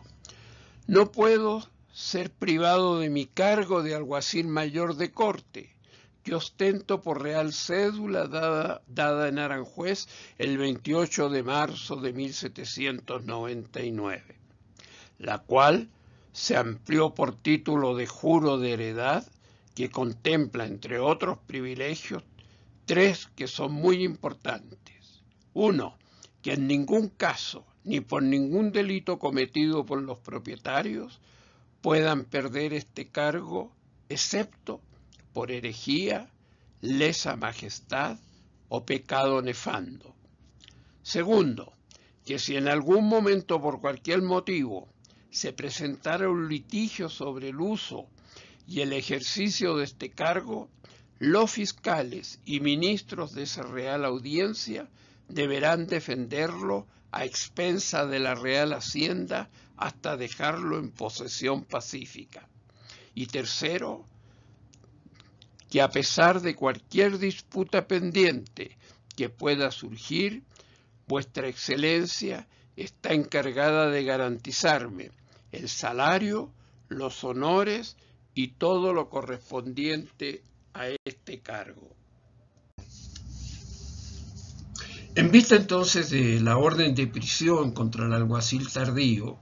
no puedo ser privado de mi cargo de alguacil mayor de corte, que ostento por real cédula dada en Aranjuez el 28 de marzo de 1799, la cual se amplió por título de juro de heredad, que contempla, entre otros privilegios, 3 que son muy importantes. 1. Que en ningún caso, ni por ningún delito cometido por los propietarios, puedan perder este cargo, excepto por herejía, lesa majestad o pecado nefando. Segundo, que si en algún momento por cualquier motivo se presentara un litigio sobre el uso y el ejercicio de este cargo, los fiscales y ministros de esa Real Audiencia deberán defenderlo a expensa de la Real Hacienda hasta dejarlo en posesión pacífica. Y tercero, que a pesar de cualquier disputa pendiente que pueda surgir, Vuestra Excelencia está encargada de garantizarme el salario, los honores y todo lo correspondiente a este cargo. En vista entonces de la orden de prisión contra el alguacil Tardío,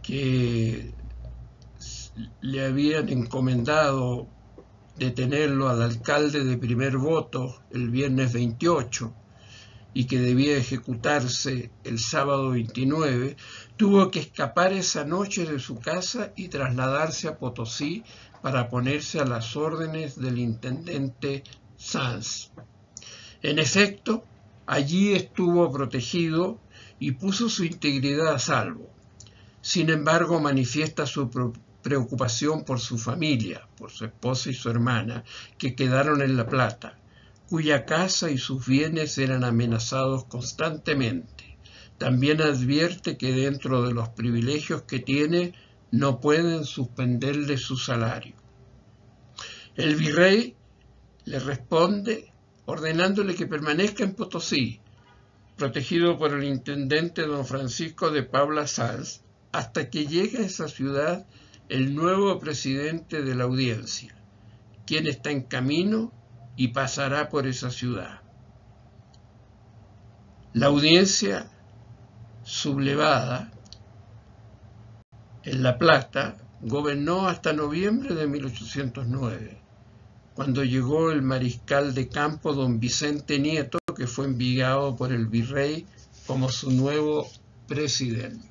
que le habían encomendado detenerlo al alcalde de primer voto el viernes 28 y que debía ejecutarse el sábado 29, tuvo que escapar esa noche de su casa y trasladarse a Potosí para ponerse a las órdenes del intendente Sanz. En efecto, allí estuvo protegido y puso su integridad a salvo. Sin embargo, manifiesta su preocupación por su familia, por su esposa y su hermana, que quedaron en La Plata, cuya casa y sus bienes eran amenazados constantemente. También advierte que dentro de los privilegios que tiene, no pueden suspenderle su salario. El virrey le responde ordenándole que permanezca en Potosí, protegido por el intendente don Francisco de Paula Sanz, hasta que llegue a esa ciudad el nuevo presidente de la audiencia, quien está en camino y pasará por esa ciudad. La audiencia sublevada en La Plata gobernó hasta noviembre de 1809, cuando llegó el mariscal de campo don Vicente Nieto, que fue enviado por el virrey como su nuevo presidente.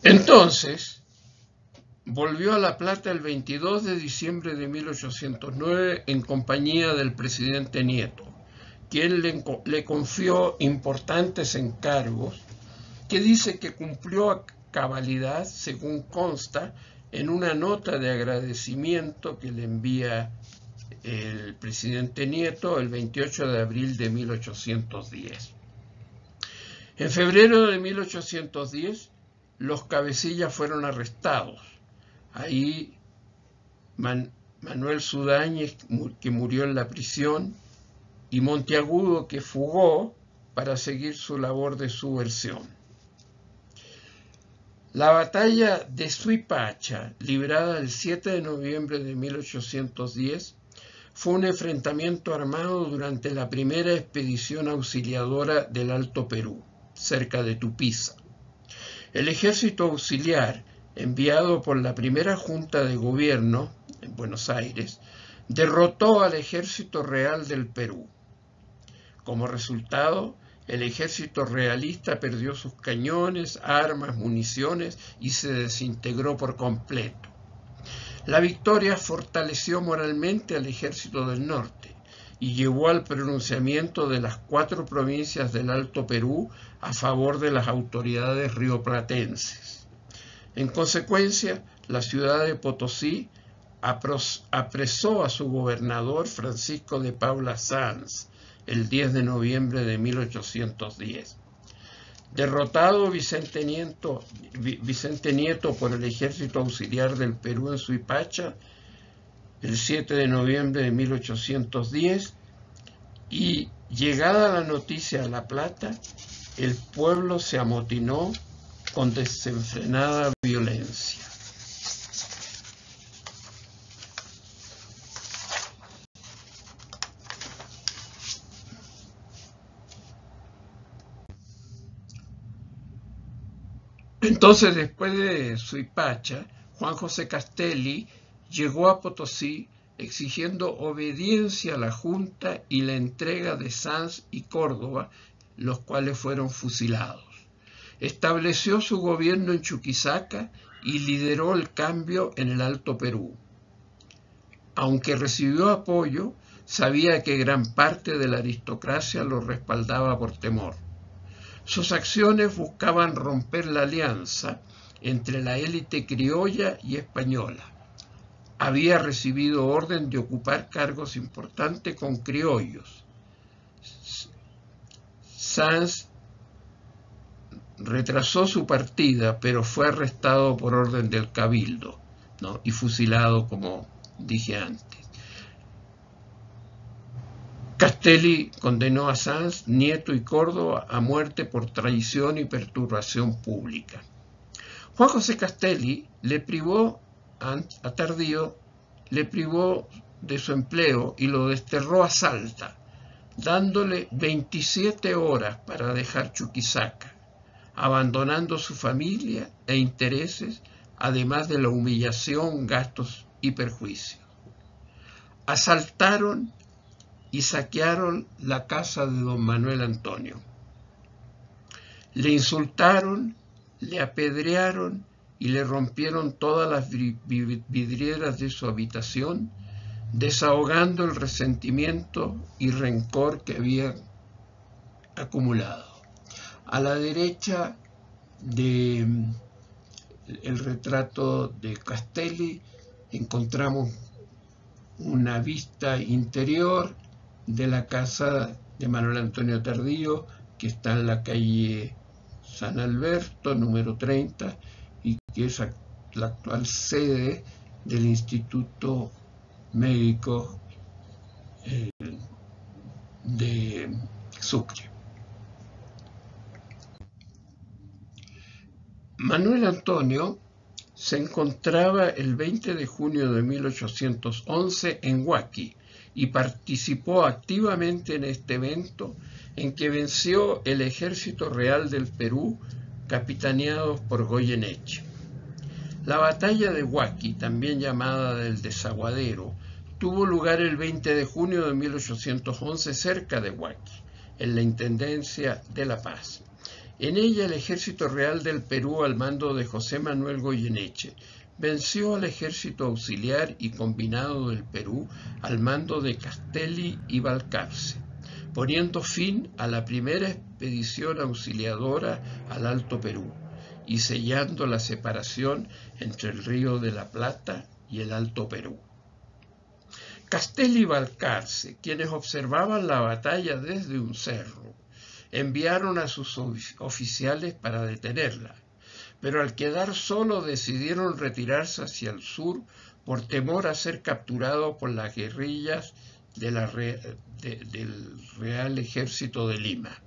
Entonces, volvió a La Plata el 22 de diciembre de 1809 en compañía del presidente Nieto, quien le confió importantes encargos que dice que cumplió a cabalidad, según consta en una nota de agradecimiento que le envía el presidente Nieto el 28 de abril de 1810. En febrero de 1810, los cabecillas fueron arrestados. Ahí Manuel Sudáñez, que murió en la prisión, y Monteagudo, que fugó para seguir su labor de subversión. La batalla de Suipacha, librada el 7 de noviembre de 1810, fue un enfrentamiento armado durante la primera expedición auxiliadora del Alto Perú, cerca de Tupiza. El ejército auxiliar, enviado por la primera Junta de Gobierno en Buenos Aires, derrotó al ejército real del Perú. Como resultado, el ejército realista perdió sus cañones, armas, municiones y se desintegró por completo. La victoria fortaleció moralmente al ejército del norte y llevó al pronunciamiento de las 4 provincias del Alto Perú a favor de las autoridades rioplatenses. En consecuencia, la ciudad de Potosí apresó a su gobernador Francisco de Paula Sanz el 10 de noviembre de 1810. Derrotado Vicente Nieto por el ejército auxiliar del Perú en Suipacha el 7 de noviembre de 1810, y llegada la noticia a La Plata, el pueblo se amotinó con desenfrenada violencia. Entonces, después de Suipacha, Juan José Castelli llegó a Potosí exigiendo obediencia a la Junta y la entrega de Sanz y Córdoba, los cuales fueron fusilados. Estableció su gobierno en Chuquisaca y lideró el cambio en el Alto Perú. Aunque recibió apoyo, sabía que gran parte de la aristocracia lo respaldaba por temor. Sus acciones buscaban romper la alianza entre la élite criolla y española. Había recibido orden de ocupar cargos importantes con criollos. Sanz retrasó su partida, pero fue arrestado por orden del cabildo, ¿no? Y fusilado, como dije antes. Castelli condenó a Sanz, Nieto y Córdoba a muerte por traición y perturbación pública. Juan José Castelli le privó a Tardío, le privó de su empleo y lo desterró a Salta, dándole 27 horas para dejar Chuquisaca, abandonando su familia e intereses, además de la humillación, gastos y perjuicios. Asaltaron y saquearon la casa de don Manuel Antonio. Le insultaron, le apedrearon y le rompieron todas las vidrieras de su habitación, desahogando el resentimiento y rencor que había acumulado. A la derecha del retrato de Castelli encontramos una vista interior de la casa de Manuel Antonio Tardío, que está en la calle San Alberto, número 30, y que es la actual sede del Instituto Médico de Sucre. Manuel Antonio se encontraba el 20 de junio de 1811 en Huaqui y participó activamente en este evento en que venció el ejército real del Perú, capitaneado por Goyeneche. La batalla de Huaqui, también llamada del Desaguadero, tuvo lugar el 20 de junio de 1811 cerca de Huaqui, en la Intendencia de La Paz. En ella el ejército real del Perú, al mando de José Manuel Goyeneche, venció al ejército auxiliar y combinado del Perú al mando de Castelli y Balcarce, poniendo fin a la primera expedición auxiliadora al Alto Perú y sellando la separación entre el Río de la Plata y el Alto Perú. Castelli y Balcarce, quienes observaban la batalla desde un cerro, enviaron a sus oficiales para detenerla, pero al quedar solos decidieron retirarse hacia el sur por temor a ser capturados por las guerrillas del Real Ejército de Lima.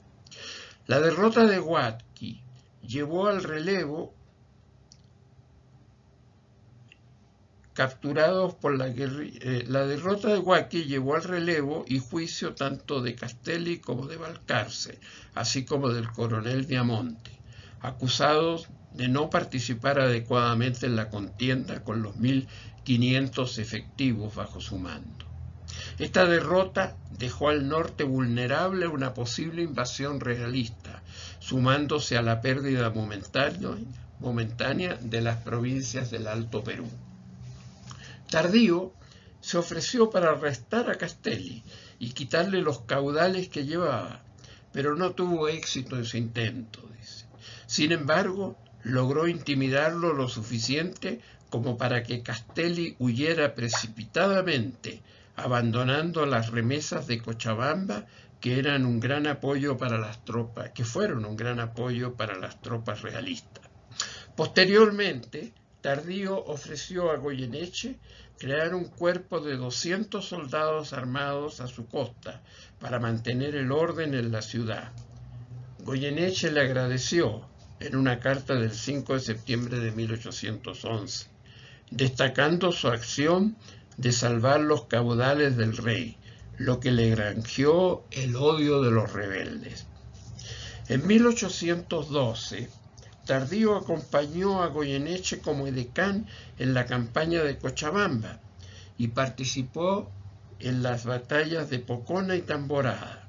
La derrota de Huaqui llevó al relevo capturados por la derrota de Huaqui llevó al relevo y juicio tanto de Castelli como de Balcarce, así como del coronel Viamonte, acusados de no participar adecuadamente en la contienda con los 1.500 efectivos bajo su mando. Esta derrota dejó al norte vulnerable a una posible invasión realista, sumándose a la pérdida momentánea de las provincias del Alto Perú. Tardío se ofreció para arrestar a Castelli y quitarle los caudales que llevaba, pero no tuvo éxito en su intento, dice. Sin embargo, logró intimidarlo lo suficiente como para que Castelli huyera precipitadamente, abandonando las remesas de Cochabamba, que eran un gran apoyo para las tropas, que fueron un gran apoyo para las tropas realistas. Posteriormente, Tardío ofreció a Goyeneche crear un cuerpo de 200 soldados armados a su costa para mantener el orden en la ciudad. Goyeneche le agradeció en una carta del 5 de septiembre de 1811, destacando su acción de salvar los caudales del rey, lo que le granjeó el odio de los rebeldes. En 1812, Tardío acompañó a Goyeneche como edecán en la campaña de Cochabamba y participó en las batallas de Pocona y Tamborada.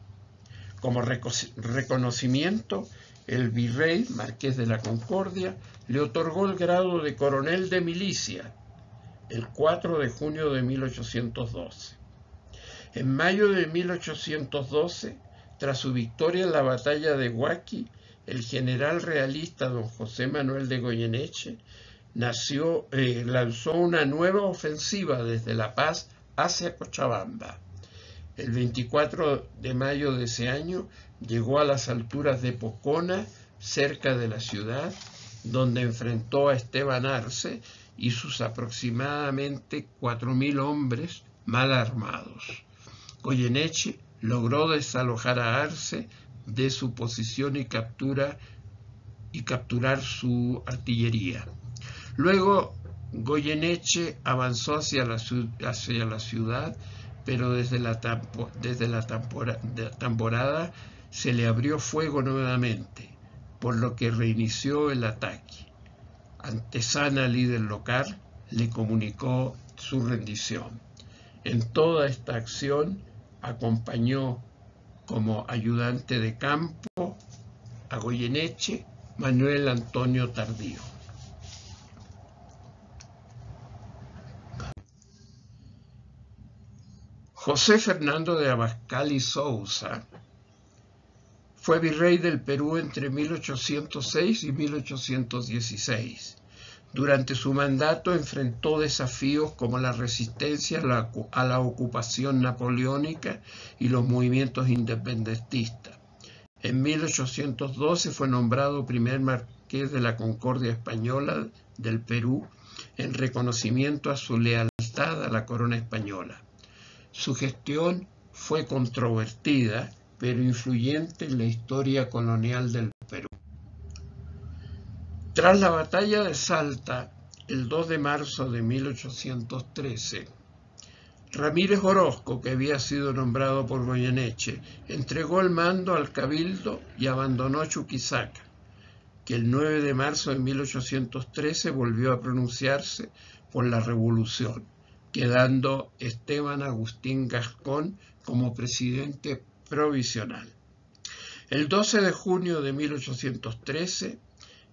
Como reconocimiento, el virrey, marqués de la Concordia, le otorgó el grado de coronel de milicia el 4 de junio de 1812. En mayo de 1812, tras su victoria en la batalla de Huaqui, el general realista don José Manuel de Goyeneche lanzó una nueva ofensiva desde La Paz hacia Cochabamba. El 24 de mayo de ese año llegó a las alturas de Pocona, cerca de la ciudad, donde enfrentó a Esteban Arce y sus aproximadamente 4.000 hombres mal armados. Goyeneche logró desalojar a Arce de su posición y capturar su artillería. Luego Goyeneche avanzó hacia la ciudad, pero desde la Tamborada se le abrió fuego nuevamente, por lo que reinició el ataque. Antesana, líder local, le comunicó su rendición. En toda esta acción acompañó como ayudante de campo a Goyeneche Manuel Antonio Tardío. José Fernando de Abascal y Sousa fue virrey del Perú entre 1806 y 1816. Durante su mandato enfrentó desafíos como la resistencia a la ocupación napoleónica y los movimientos independentistas. En 1812 fue nombrado primer marqués de la Concordia Española del Perú en reconocimiento a su lealtad a la corona española. Su gestión fue controvertida, pero influyente en la historia colonial del Perú. Tras la batalla de Salta, el 2 de marzo de 1813, Ramírez Orozco, que había sido nombrado por Goyeneche, entregó el mando al cabildo y abandonó Chuquisaca, que el 9 de marzo de 1813 volvió a pronunciarse por la revolución, quedando Esteban Agustín Gascón como presidente provisional. El 12 de junio de 1813,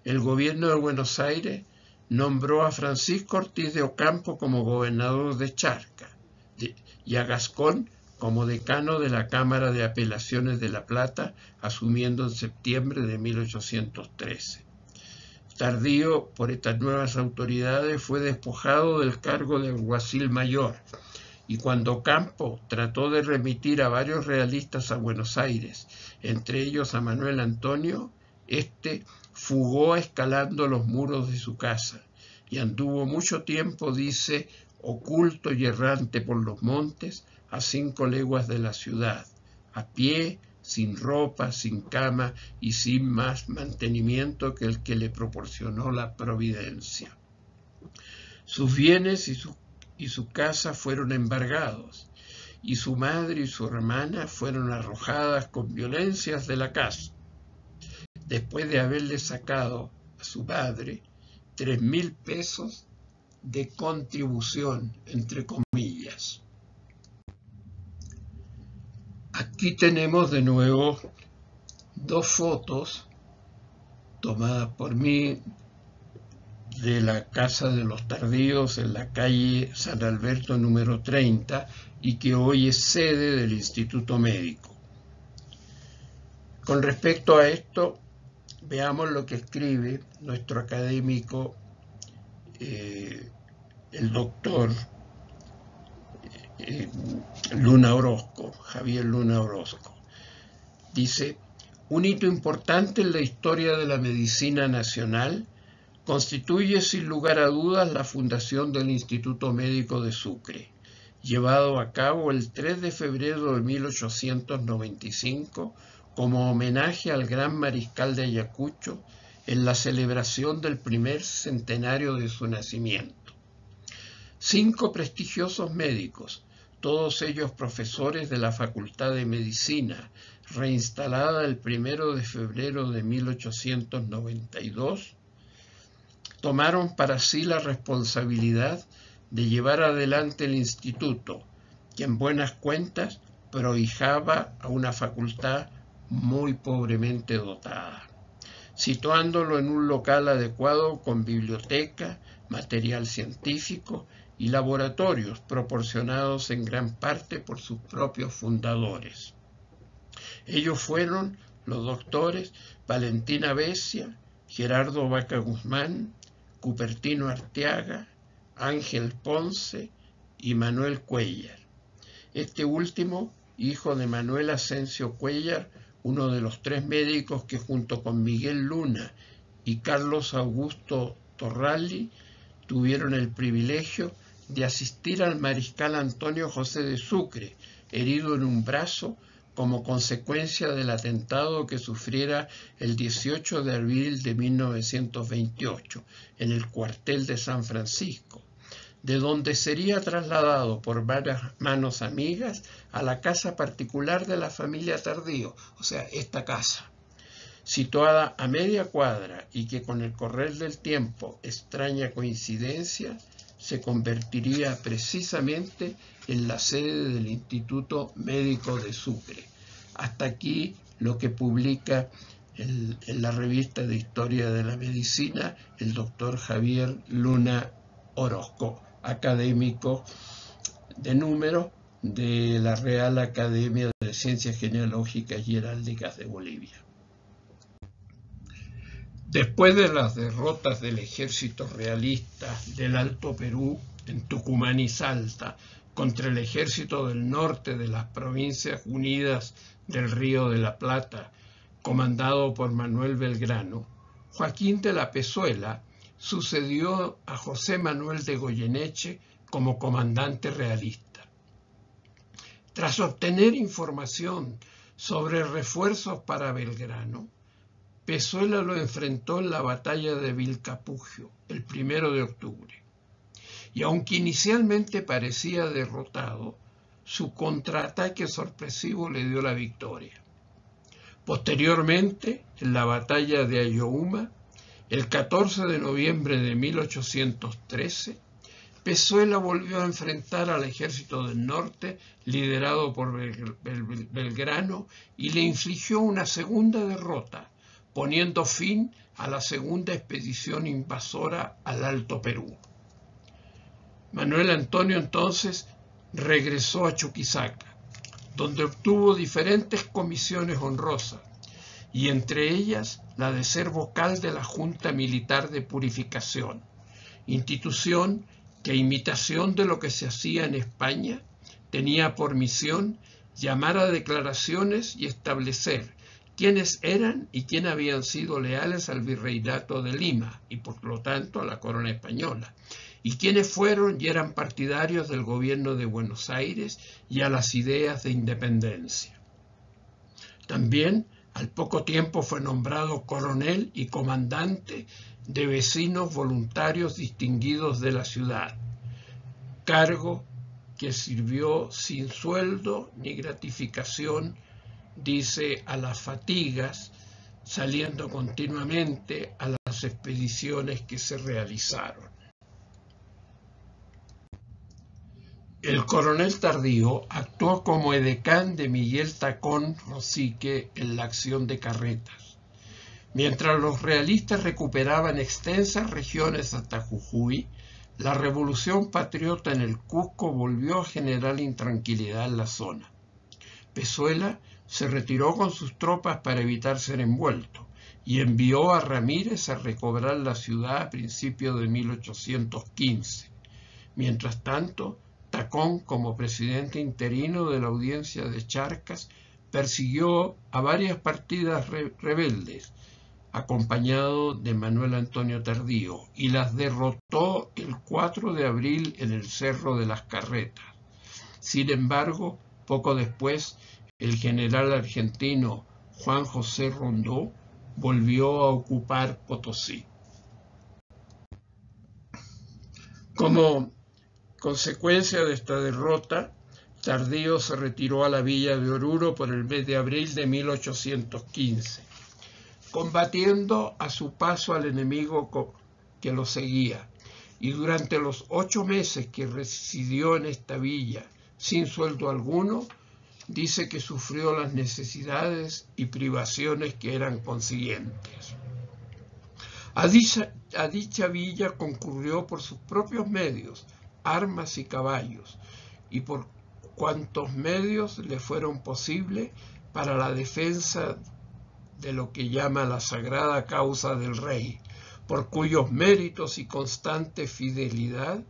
el gobierno de Buenos Aires nombró a Francisco Ortiz de Ocampo como gobernador de Charca y a Gascón como decano de la Cámara de Apelaciones de La Plata, asumiendo en septiembre de 1813. Tardío, por estas nuevas autoridades, fue despojado del cargo de alguacil mayor, y cuando Ocampo trató de remitir a varios realistas a Buenos Aires, entre ellos a Manuel Antonio, este fugó escalando los muros de su casa y anduvo mucho tiempo, dice, oculto y errante por los montes a 5 leguas de la ciudad, a pie, sin ropa, sin cama y sin más mantenimiento que el que le proporcionó la providencia. Sus bienes y su casa fueron embargados, y su madre y su hermana fueron arrojadas con violencias de la casa, después de haberle sacado a su padre 3.000 pesos de contribución, entre comillas. Aquí tenemos de nuevo 2 fotos tomadas por mí de la casa de los Tardíos en la calle San Alberto número 30 y que hoy es sede del Instituto Médico. Con respecto a esto, veamos lo que escribe nuestro académico, el doctor Luna Orozco, Javier Luna Orozco. Dice: un hito importante en la historia de la medicina nacional constituye sin lugar a dudas la fundación del Instituto Médico de Sucre, llevado a cabo el 3 de febrero de 1895 como homenaje al gran mariscal de Ayacucho en la celebración del primer centenario de su nacimiento. 5 prestigiosos médicos, todos ellos profesores de la Facultad de Medicina, reinstalada el 1 de febrero de 1892, tomaron para sí la responsabilidad de llevar adelante el instituto, que en buenas cuentas prohijaba a una facultad muy pobremente dotada, situándolo en un local adecuado con biblioteca, material científico y laboratorios proporcionados en gran parte por sus propios fundadores. Ellos fueron los doctores Valentina Besia, Gerardo Vaca Guzmán, Cupertino Arteaga, Ángel Ponce y Manuel Cuéllar. Este último, hijo de Manuel Asensio Cuéllar, uno de los 3 médicos que junto con Miguel Luna y Carlos Augusto Torralli tuvieron el privilegio de asistir al mariscal Antonio José de Sucre, herido en un brazo como consecuencia del atentado que sufriera el 18 de abril de 1928 en el cuartel de San Francisco, de donde sería trasladado por varias manos amigas a la casa particular de la familia Tardío, o sea, esta casa, situada a media cuadra y que con el correr del tiempo, extraña coincidencia, se convertiría precisamente en la sede del Instituto Médico de Sucre. Hasta aquí lo que publica en la revista de Historia de la Medicina el doctor Javier Luna Orozco, académico de número de la Real Academia de Ciencias Genealógicas y Heráldicas de Bolivia. Después de las derrotas del ejército realista del Alto Perú en Tucumán y Salta contra el ejército del norte de las Provincias Unidas del Río de la Plata, comandado por Manuel Belgrano, Joaquín de la Pezuela sucedió a José Manuel de Goyeneche como comandante realista. Tras obtener información sobre refuerzos para Belgrano, Pezuela lo enfrentó en la batalla de Vilcapugio, el 1 de octubre. Y aunque inicialmente parecía derrotado, su contraataque sorpresivo le dio la victoria. Posteriormente, en la batalla de Ayohuma, el 14 de noviembre de 1813, Pezuela volvió a enfrentar al ejército del norte, liderado por Belgrano, y le infligió una segunda derrota, poniendo fin a la segunda expedición invasora al Alto Perú. Manuel Antonio entonces regresó a Chuquisaca, donde obtuvo diferentes comisiones honrosas, y entre ellas la de ser vocal de la Junta Militar de Purificación, institución que, a imitación de lo que se hacía en España, tenía por misión llamar a declaraciones y establecer quiénes eran y quién habían sido leales al virreinato de Lima y por lo tanto a la corona española, y quiénes fueron y eran partidarios del gobierno de Buenos Aires y a las ideas de independencia. También al poco tiempo fue nombrado coronel y comandante de vecinos voluntarios distinguidos de la ciudad, cargo que sirvió sin sueldo ni gratificación, dice, a las fatigas, saliendo continuamente a las expediciones que se realizaron. El coronel Tardío actuó como edecán de Miguel Tacón Rosique en la acción de Carretas. Mientras los realistas recuperaban extensas regiones hasta Jujuy, la revolución patriota en el Cusco volvió a generar intranquilidad en la zona. Pezuela se retiró con sus tropas para evitar ser envuelto y envió a Ramírez a recobrar la ciudad a principios de 1815. Mientras tanto, Tacón, como presidente interino de la audiencia de Charcas, persiguió a varias partidas rebeldes, acompañado de Manuel Antonio Tardío, y las derrotó el 4 de abril en el Cerro de las Carretas. Sin embargo, poco después, el general argentino Juan José Rondó volvió a ocupar Potosí. Como consecuencia de esta derrota Tardío se retiró a la villa de Oruro por el mes de abril de 1815, combatiendo a su paso al enemigo que lo seguía, y durante los 8 meses que residió en esta villa sin sueldo alguno, dice que sufrió las necesidades y privaciones que eran consiguientes. A dicha villa concurrió por sus propios medios, armas y caballos, y por cuantos medios le fueron posibles para la defensa de lo que llama la sagrada causa del rey, por cuyos méritos y constante fidelidad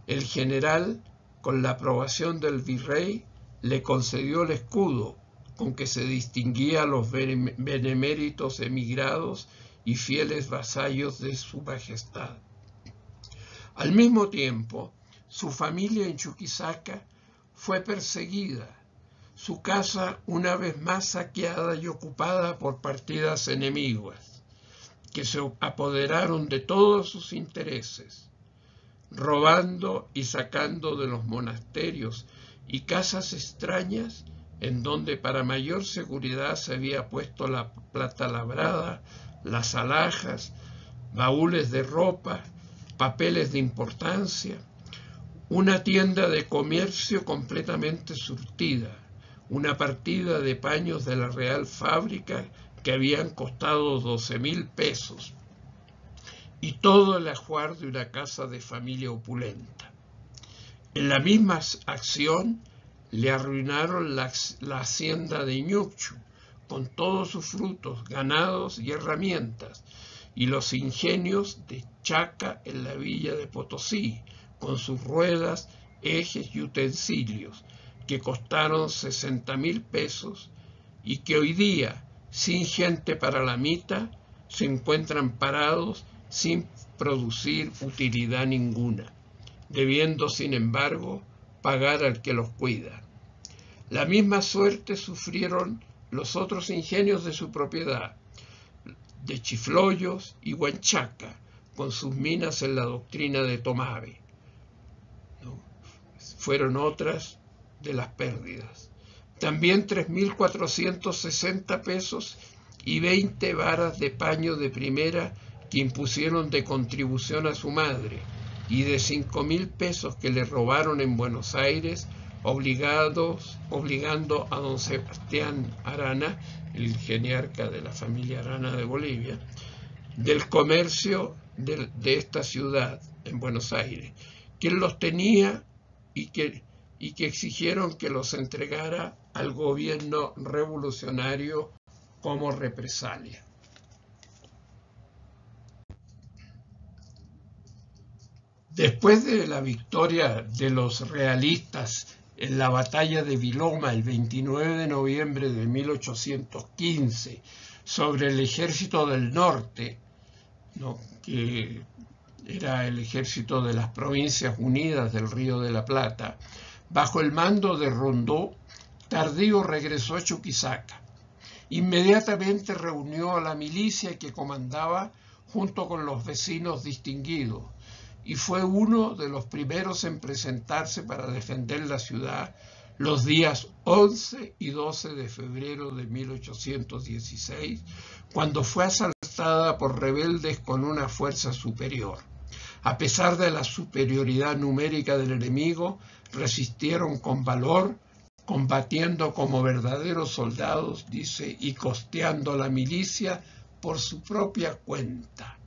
el general, con la aprobación del virrey, le concedió el escudo con que se distinguía a los beneméritos emigrados y fieles vasallos de su majestad. Al mismo tiempo, su familia en Chuquisaca fue perseguida, su casa una vez más saqueada y ocupada por partidas enemigas, que se apoderaron de todos sus intereses, robando y sacando de los monasterios y casas extrañas en donde para mayor seguridad se había puesto la plata labrada, las alhajas, baúles de ropa, papeles de importancia, una tienda de comercio completamente surtida, una partida de paños de la Real Fábrica que habían costado 12.000 pesos, y todo el ajuar de una casa de familia opulenta. En la misma acción le arruinaron la hacienda de Ñuchu, con todos sus frutos, ganados y herramientas, y los ingenios de Chaca en la villa de Potosí, con sus ruedas, ejes y utensilios, que costaron 60.000 pesos y que hoy día, sin gente para la mitad, se encuentran parados sin producir utilidad ninguna, debiendo, sin embargo, pagar al que los cuida. La misma suerte sufrieron los otros ingenios de su propiedad, de Chifloyos y Huanchaca, con sus minas en la doctrina de Tomave. Fueron otras de las pérdidas. También 3.460 pesos y 20 varas de paño de primera que impusieron de contribución a su madre, y de 5.000 pesos que le robaron en Buenos Aires, obligando a don Sebastián Arana, el geniarca de la familia Arana de Bolivia, del comercio de esta ciudad en Buenos Aires, quien los tenía y que exigieron que los entregara al gobierno revolucionario como represalia. Después de la victoria de los realistas en la batalla de Viloma el 29 de noviembre de 1815 sobre el ejército del norte, que era el ejército de las Provincias Unidas del Río de la Plata, bajo el mando de Rondó, Tardío regresó a Chuquisaca. Inmediatamente reunió a la milicia que comandaba junto con los vecinos distinguidos, y fue uno de los primeros en presentarse para defender la ciudad los días 11 y 12 de febrero de 1816, cuando fue asaltada por rebeldes con una fuerza superior. A pesar de la superioridad numérica del enemigo, resistieron con valor, combatiendo como verdaderos soldados, dice, y costeando la milicia por su propia cuenta.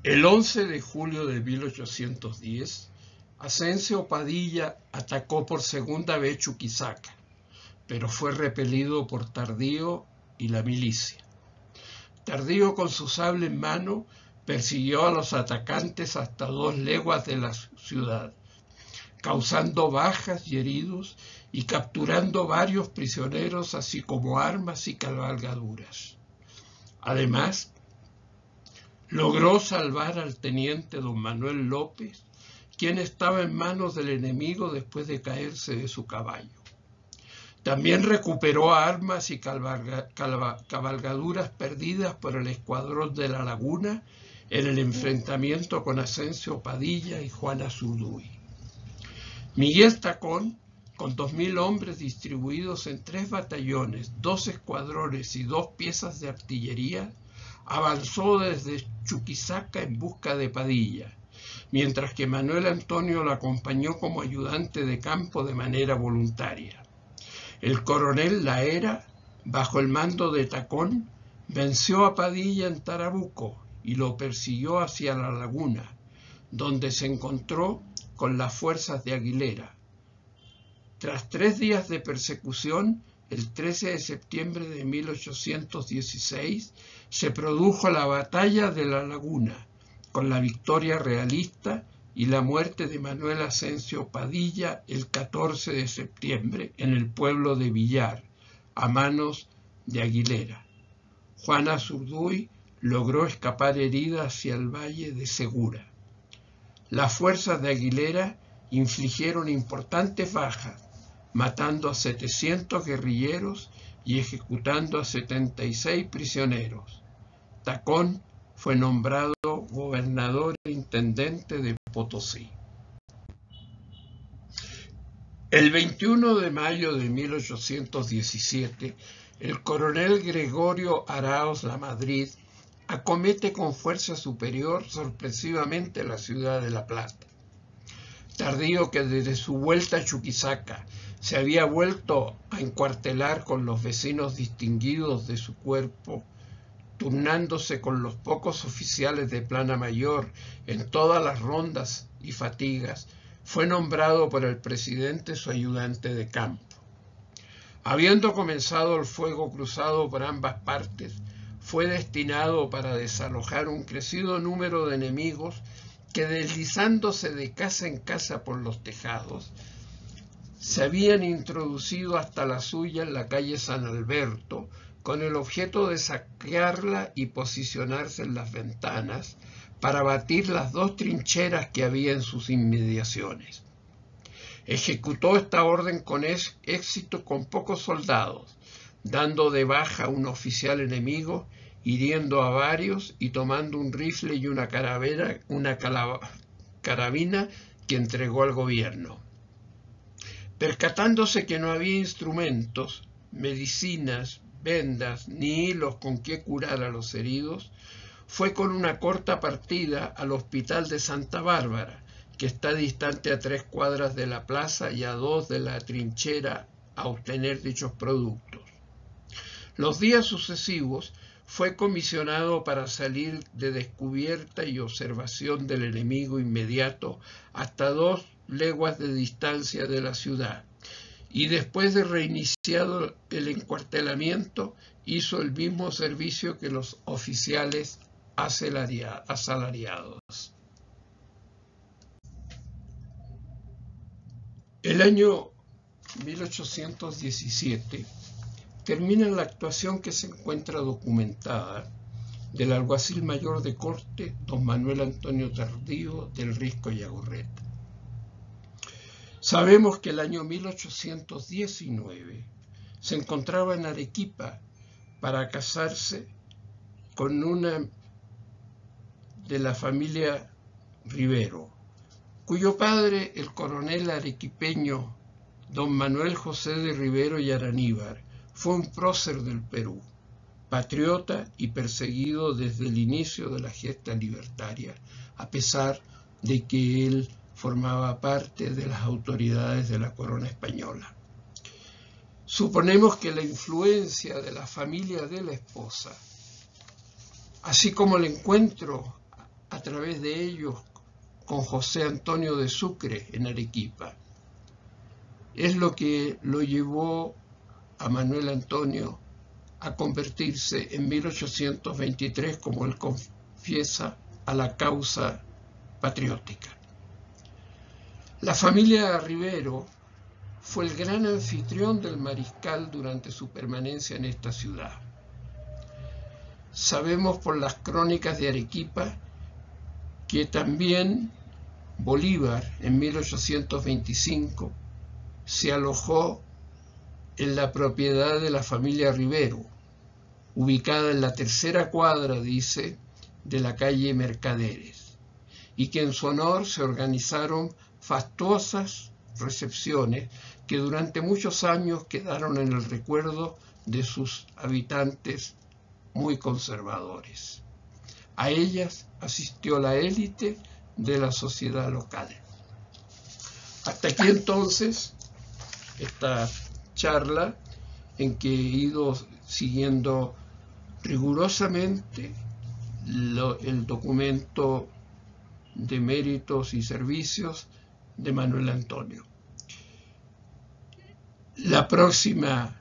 El 11 de julio de 1810, Asensio Padilla atacó por segunda vez Chuquisaca, pero fue repelido por Tardío y la milicia. Tardío, con su sable en mano, persiguió a los atacantes hasta 2 leguas de la ciudad, causando bajas y heridos y capturando varios prisioneros, así como armas y cabalgaduras. Además, logró salvar al teniente don Manuel López, quien estaba en manos del enemigo después de caerse de su caballo. También recuperó armas y cabalgaduras perdidas por el escuadrón de La Laguna en el enfrentamiento con Asensio Padilla y Juan Azurduy. Miguel Tacón, con 2000 hombres distribuidos en 3 batallones, 2 escuadrones y 2 piezas de artillería, avanzó desde Chuquisaca en busca de Padilla, mientras que Manuel Antonio lo acompañó como ayudante de campo de manera voluntaria. El coronel Laera, bajo el mando de Tacón, venció a Padilla en Tarabuco y lo persiguió hacia la laguna, donde se encontró con las fuerzas de Aguilera. Tras 3 días de persecución, el 13 de septiembre de 1816, se produjo la batalla de la Laguna, con la victoria realista y la muerte de Manuel Asensio Padilla el 14 de septiembre en el pueblo de Villar, a manos de Aguilera. Juan Azurduy logró escapar herida hacia el valle de Segura. Las fuerzas de Aguilera infligieron importantes bajas, matando a 700 guerrilleros y ejecutando a 76 prisioneros. Tacón fue nombrado gobernador e intendente de Potosí. El 21 de mayo de 1817, el coronel Gregorio Araoz Lamadrid acomete con fuerza superior sorpresivamente la ciudad de La Plata. Tardío, que desde su vuelta a Chuquisaca se había vuelto a encuartelar con los vecinos distinguidos de su cuerpo, turnándose con los pocos oficiales de plana mayor en todas las rondas y fatigas, fue nombrado por el presidente su ayudante de campo. Habiendo comenzado el fuego cruzado por ambas partes, fue destinado para desalojar un crecido número de enemigos que, deslizándose de casa en casa por los tejados, se habían introducido hasta la suya en la calle San Alberto, con el objeto de saquearla y posicionarse en las ventanas para batir las 2 trincheras que había en sus inmediaciones. Ejecutó esta orden con éxito con pocos soldados, dando de baja a un oficial enemigo, hiriendo a varios y tomando un rifle y una carabina que entregó al gobierno. Percatándose que no había instrumentos, medicinas, vendas ni hilos con que curar a los heridos, fue con una corta partida al hospital de Santa Bárbara, que está distante a 3 cuadras de la plaza y a 2 de la trinchera, a obtener dichos productos. Los días sucesivos fue comisionado para salir de descubierta y observación del enemigo inmediato hasta 2 leguas de distancia de la ciudad, y después de reiniciado el encuartelamiento, hizo el mismo servicio que los oficiales asalariados. El año 1817 termina la actuación que se encuentra documentada del alguacil mayor de corte, don Manuel Antonio Tardío del Risco y Agorreta. Sabemos que el año 1819 se encontraba en Arequipa para casarse con una de la familia Rivero, cuyo padre, el coronel arequipeño don Manuel José de Rivero y Araníbar, fue un prócer del Perú, patriota y perseguido desde el inicio de la gesta libertaria, a pesar de que él formaba parte de las autoridades de la corona española. Suponemos que la influencia de la familia de la esposa, así como el encuentro a través de ellos con José Antonio de Sucre en Arequipa, es lo que lo llevó a Manuel Antonio a convertirse en 1823, como él confiesa, a la causa patriótica. La familia Rivero fue el gran anfitrión del mariscal durante su permanencia en esta ciudad. Sabemos por las crónicas de Arequipa que también Bolívar en 1825 se alojó en la propiedad de la familia Rivero, ubicada en la 3ª cuadra, dice, de la calle Mercaderes, y que en su honor se organizaron fastuosas recepciones que durante muchos años quedaron en el recuerdo de sus habitantes muy conservadores. A ellas asistió la élite de la sociedad local. Hasta aquí entonces esta charla en que he ido siguiendo rigurosamente el documento de méritos y servicios de Manuel Antonio. La próxima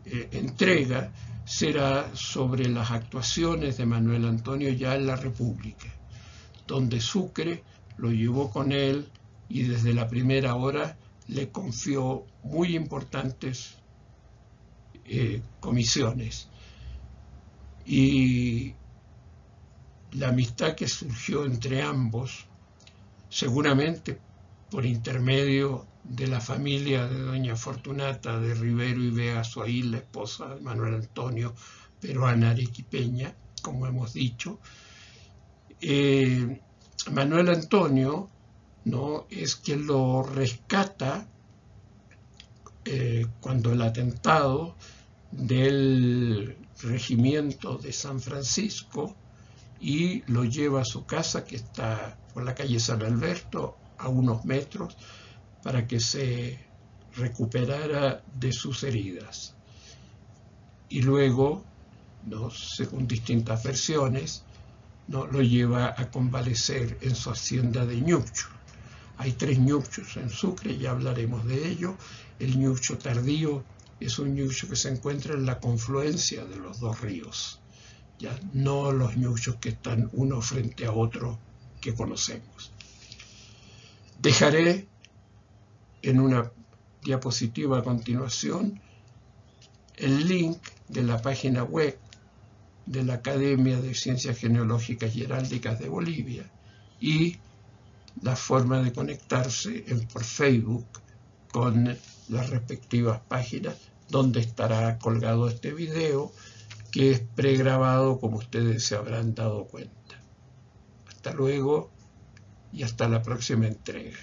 entrega será sobre las actuaciones de Manuel Antonio ya en la República, donde Sucre lo llevó con él y desde la primera hora le confió muy importantes comisiones. Y la amistad que surgió entre ambos, seguramente por intermedio de la familia de doña Fortunata de Rivero y Vega Soaíl, la esposa de Manuel Antonio, peruana arequipeña, como hemos dicho. Manuel Antonio, ¿no?, es quien lo rescata cuando el atentado del regimiento de San Francisco, y lo lleva a su casa, que está por la calle San Alberto, a unos metros, para que se recuperara de sus heridas. Y luego, ¿no?, según distintas versiones, ¿no?, lo lleva a convalecer en su hacienda de Ñucho. Hay 3 Ñuchos en Sucre, ya hablaremos de ello. El Ñucho tardío es un Ñucho que se encuentra en la confluencia de los 2 ríos, ya no los Ñuchos que están uno frente a otro que conocemos. Dejaré en una diapositiva a continuación el link de la página web de la Academia de Ciencias Genealógicas y Heráldicas de Bolivia y la forma de conectarse por Facebook con las respectivas páginas, donde estará colgado este video, que es pregrabado, como ustedes se habrán dado cuenta. Hasta luego y hasta la próxima entrega.